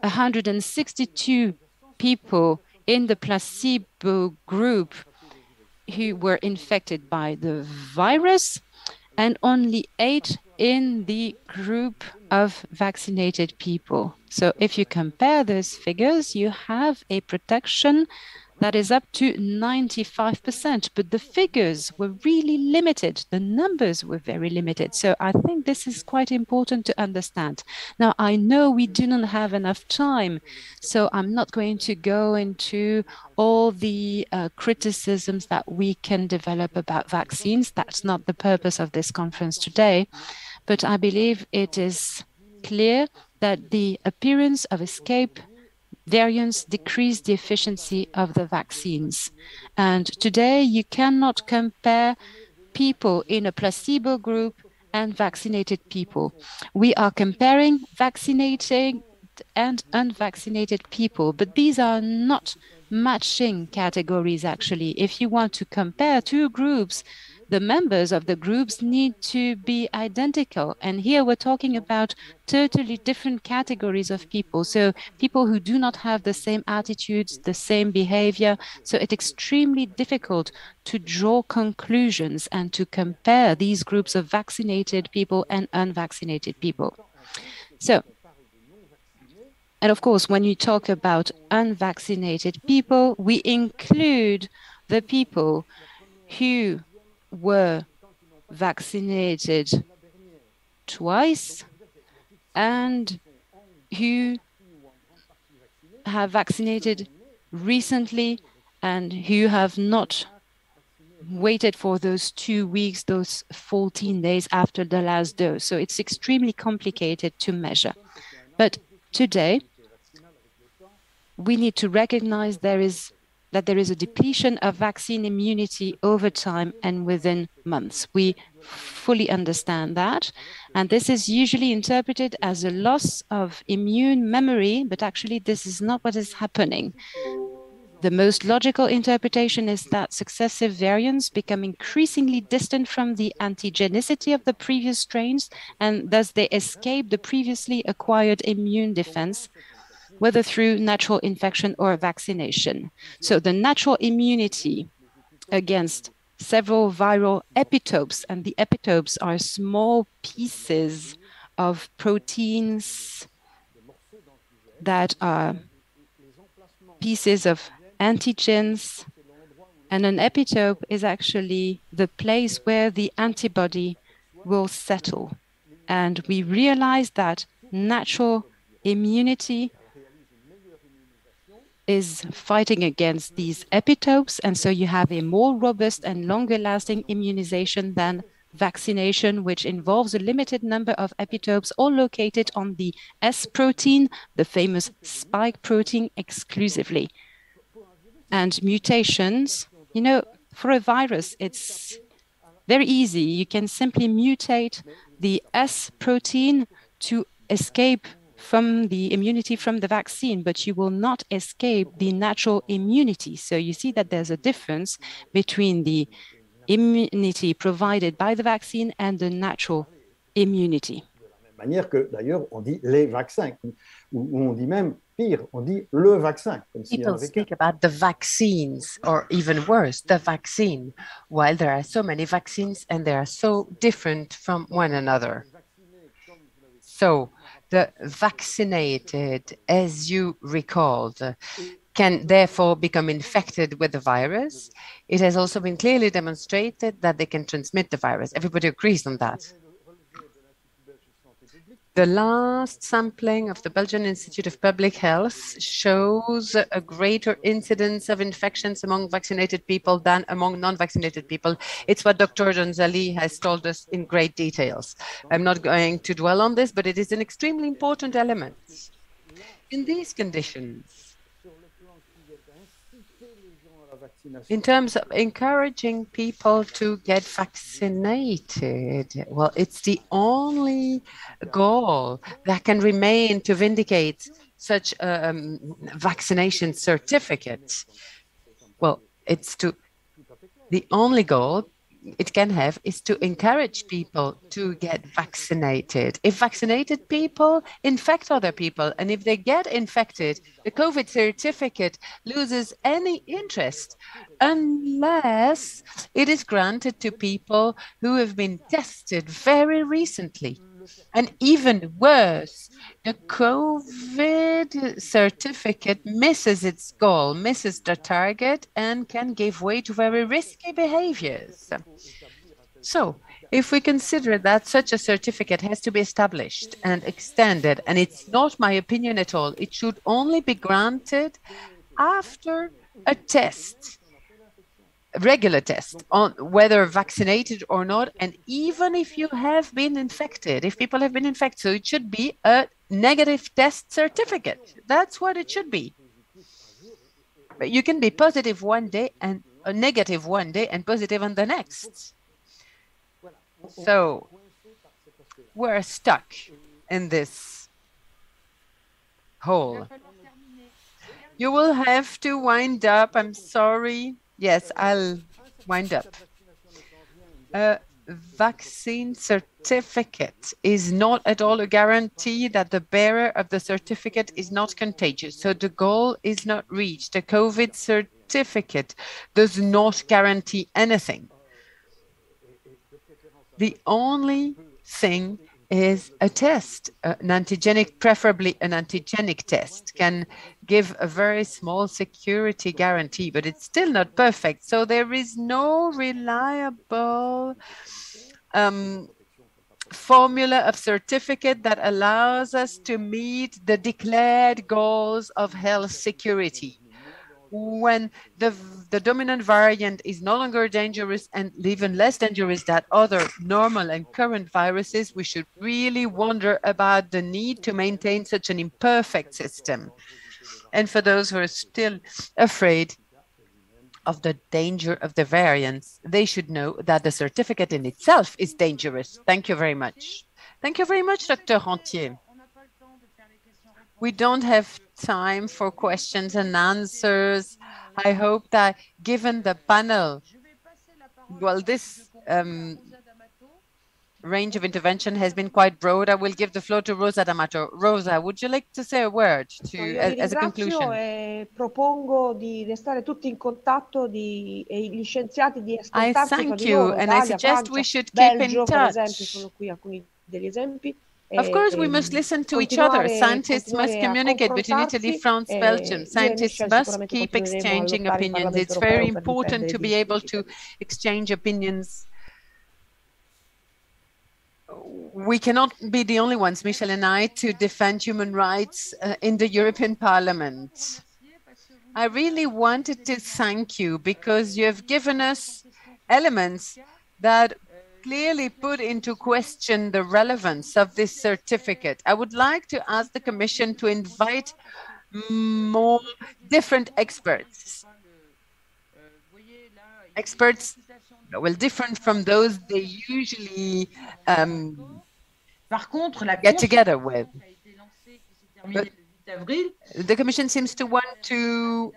162 people in the placebo group who were infected by the virus, and only 8 in the group of vaccinated people. So if you compare those figures, you have a protection that is up to 95%, but the figures were really limited. The numbers were very limited. So I think this is quite important to understand. Now, I know we do not have enough time, so I'm not going to go into all the criticisms that we can develop about vaccines. That's not the purpose of this conference today, but I believe it is clear that the appearance of escape variants decrease the efficiency of the vaccines. And today you cannot compare people in a placebo group and vaccinated people. We are comparing vaccinated and unvaccinated people, but these are not matching categories, actually. If you want to compare two groups, the members of the groups need to be identical. And here we're talking about totally different categories of people. So people who do not have the same attitudes, the same behavior. So it's extremely difficult to draw conclusions and to compare these groups of vaccinated people and unvaccinated people. So, and of course, when you talk about unvaccinated people, we include the people who were vaccinated twice and who have vaccinated recently and who have not waited for those 2 weeks, those 14 days after the last dose. So it's extremely complicated to measure. But today, we need to recognize that there is a depletion of vaccine immunity over time and within months. We fully understand that. And this is usually interpreted as a loss of immune memory, but actually this is not what is happening. The most logical interpretation is that successive variants become increasingly distant from the antigenicity of the previous strains, and thus they escape the previously acquired immune defense, whether through natural infection or vaccination. So the natural immunity against several viral epitopes, and the epitopes are small pieces of proteins that are pieces of antigens, and an epitope is actually the place where the antibody will settle. And we realize that natural immunity is fighting against these epitopes, and so you have a more robust and longer-lasting immunization than vaccination, which involves a limited number of epitopes all located on the S protein, the famous spike protein, exclusively. And mutations, you know, for a virus, it's Very easy. You can simply mutate the S protein to escape from the immunity from the vaccine, but you will not escape the natural immunity. So you see that there's a difference between the immunity provided by the vaccine and the natural immunity. Manière que d'ailleurs on dit les vaccins, ou on dit même pire, on dit le vaccin. People speak about the vaccines, or even worse, the vaccine, while there are so many vaccines and they are so different from one another. So the vaccinated, as you recalled, can therefore become infected with the virus. It has also been clearly demonstrated that they can transmit the virus. Everybody agrees on that. The last sampling of the Belgian Institute of Public Health shows a greater incidence of infections among vaccinated people than among non-vaccinated people. It's what Dr. Donzali has told us in great details. I'm not going to dwell on this, but it is an extremely important element. In these conditions, in terms of encouraging people to get vaccinated, well, it's the only goal that can remain to vindicate such a vaccination certificate. Well, it's the only goal it can have is to encourage people to get vaccinated. If vaccinated people infect other people, and if they get infected, the COVID certificate loses any interest unless it is granted to people who have been tested very recently. And even worse, the COVID certificate misses its goal, misses the target, and can give way to very risky behaviors. So, if we consider that such a certificate has to be established and extended, and it's not my opinion at all, it should only be granted after a test, a regular test on whether vaccinated or not, and even if you have been infected, if people have been infected, so it should be a negative test certificate. That's what it should be. But you can be positive one day and a negative one day and positive on the next. So we're stuck in this hole. You will have to wind up. I'm sorry. Yes, I'll wind up. A vaccine certificate is not at all a guarantee that the bearer of the certificate is not contagious. So the goal is not reached. A COVID certificate does not guarantee anything. The only thing is a test, an antigenic, preferably an antigenic test, can give a very small security guarantee, but it's still not perfect. So there is no reliable formula of certificate that allows us to meet the declared goals of health security. When the dominant variant is no longer dangerous and even less dangerous than other normal and current viruses, we should really wonder about the need to maintain such an imperfect system. And for those who are still afraid of the danger of the variants, they should know that the certificate in itself is dangerous. Thank you very much. Thank you very much, Dr. Rentier. We don't have time for questions and answers. I hope that given the panel, well, this range of intervention has been quite broad. I will give the floor to Rosa D'Amato. Rosa, would you like to say a word as a conclusion? Propongo di restare tutti in contatto gli scienziati di I thank you, and I suggest we should keep in touch. Per esempio, sono qui alcuni degli esempi. Of course, we must listen to each other. Scientists must communicate between Italy, France, Belgium. Scientists must keep exchanging opinions. It's very important to be able to exchange opinions. We cannot be the only ones, Michèle and I, to defend human rights in the European Parliament. I really wanted to thank you because you have given us elements that clearly put into question the relevance of this certificate. I would like to ask the Commission to invite more different experts well, different from those they usually Par contre, la get together with. But the Commission seems to want to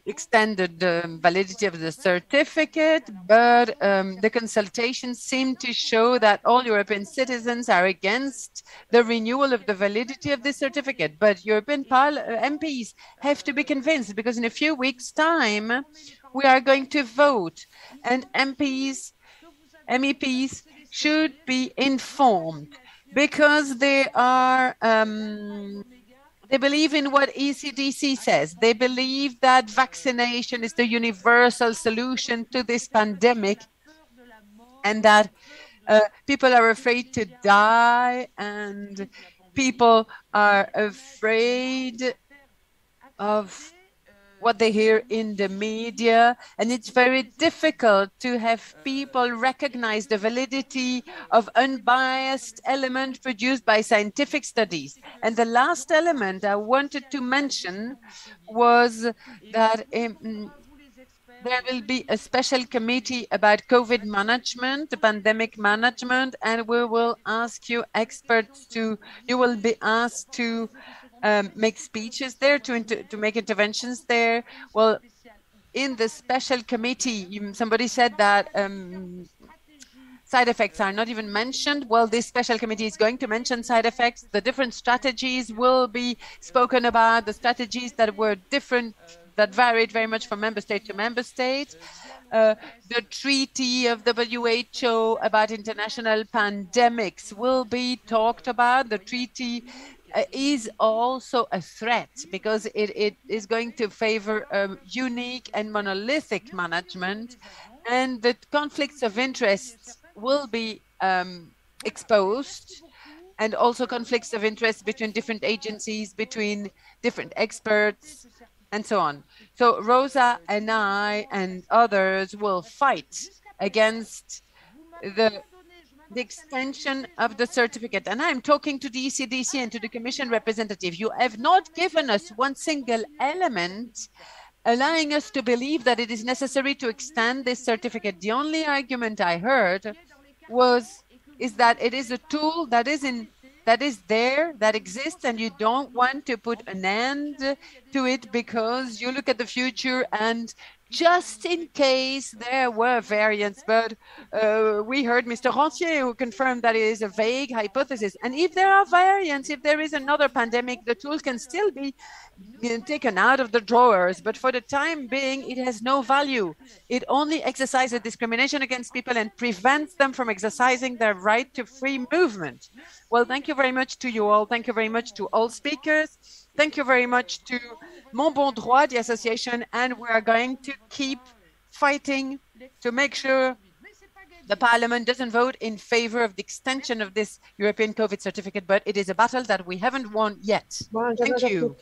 extend the validity of the certificate, but the consultations seem to show that all European citizens are against the renewal of the validity of this certificate. But European MPs have to be convinced, because in a few weeks' time, we are going to vote, and MEPs should be informed, because they are they believe in what ECDC says. They believe that vaccination is the universal solution to this pandemic, and that people are afraid to die, and people are afraid of what they hear in the media, and it's very difficult to have people recognize the validity of unbiased element produced by scientific studies. And the last element I wanted to mention was that there will be a special committee about COVID management, the pandemic management, and we will ask you experts you will be asked to make speeches there, to make interventions there. Well, in the special committee, somebody said that side effects are not even mentioned. Well, this special committee is going to mention side effects. The different strategies will be spoken about, the strategies that were different, that varied very much from member state to member state. The treaty of WHO about international pandemics will be talked about. The treaty is also a threat, because it is going to favor unique and monolithic management, and the conflicts of interest will be exposed, and also conflicts of interest between different agencies, between different experts, and so on. So Rosa and I and others will fight against the extension of the certificate. And I'm talking to the ECDC and to the Commission representative. You have not given us one single element allowing us to believe that it is necessary to extend this certificate. The only argument I heard is that it is a tool that is there, that exists, and you don't want to put an end to it because you look at the future and just in case there were variants. But we heard Mr. Rancière, who confirmed that it is a vague hypothesis. And if there are variants, if there is another pandemic, the tool can still be taken out of the drawers. But for the time being, it has no value. It only exercises discrimination against people and prevents them from exercising their right to free movement. Well, thank you very much to you all. Thank you very much to all speakers. Thank you very much to Mon Bon Droit, the association, and we are going to keep fighting to make sure the Parliament doesn't vote in favor of the extension of this European COVID certificate, but it is a battle that we haven't won yet. Thank you.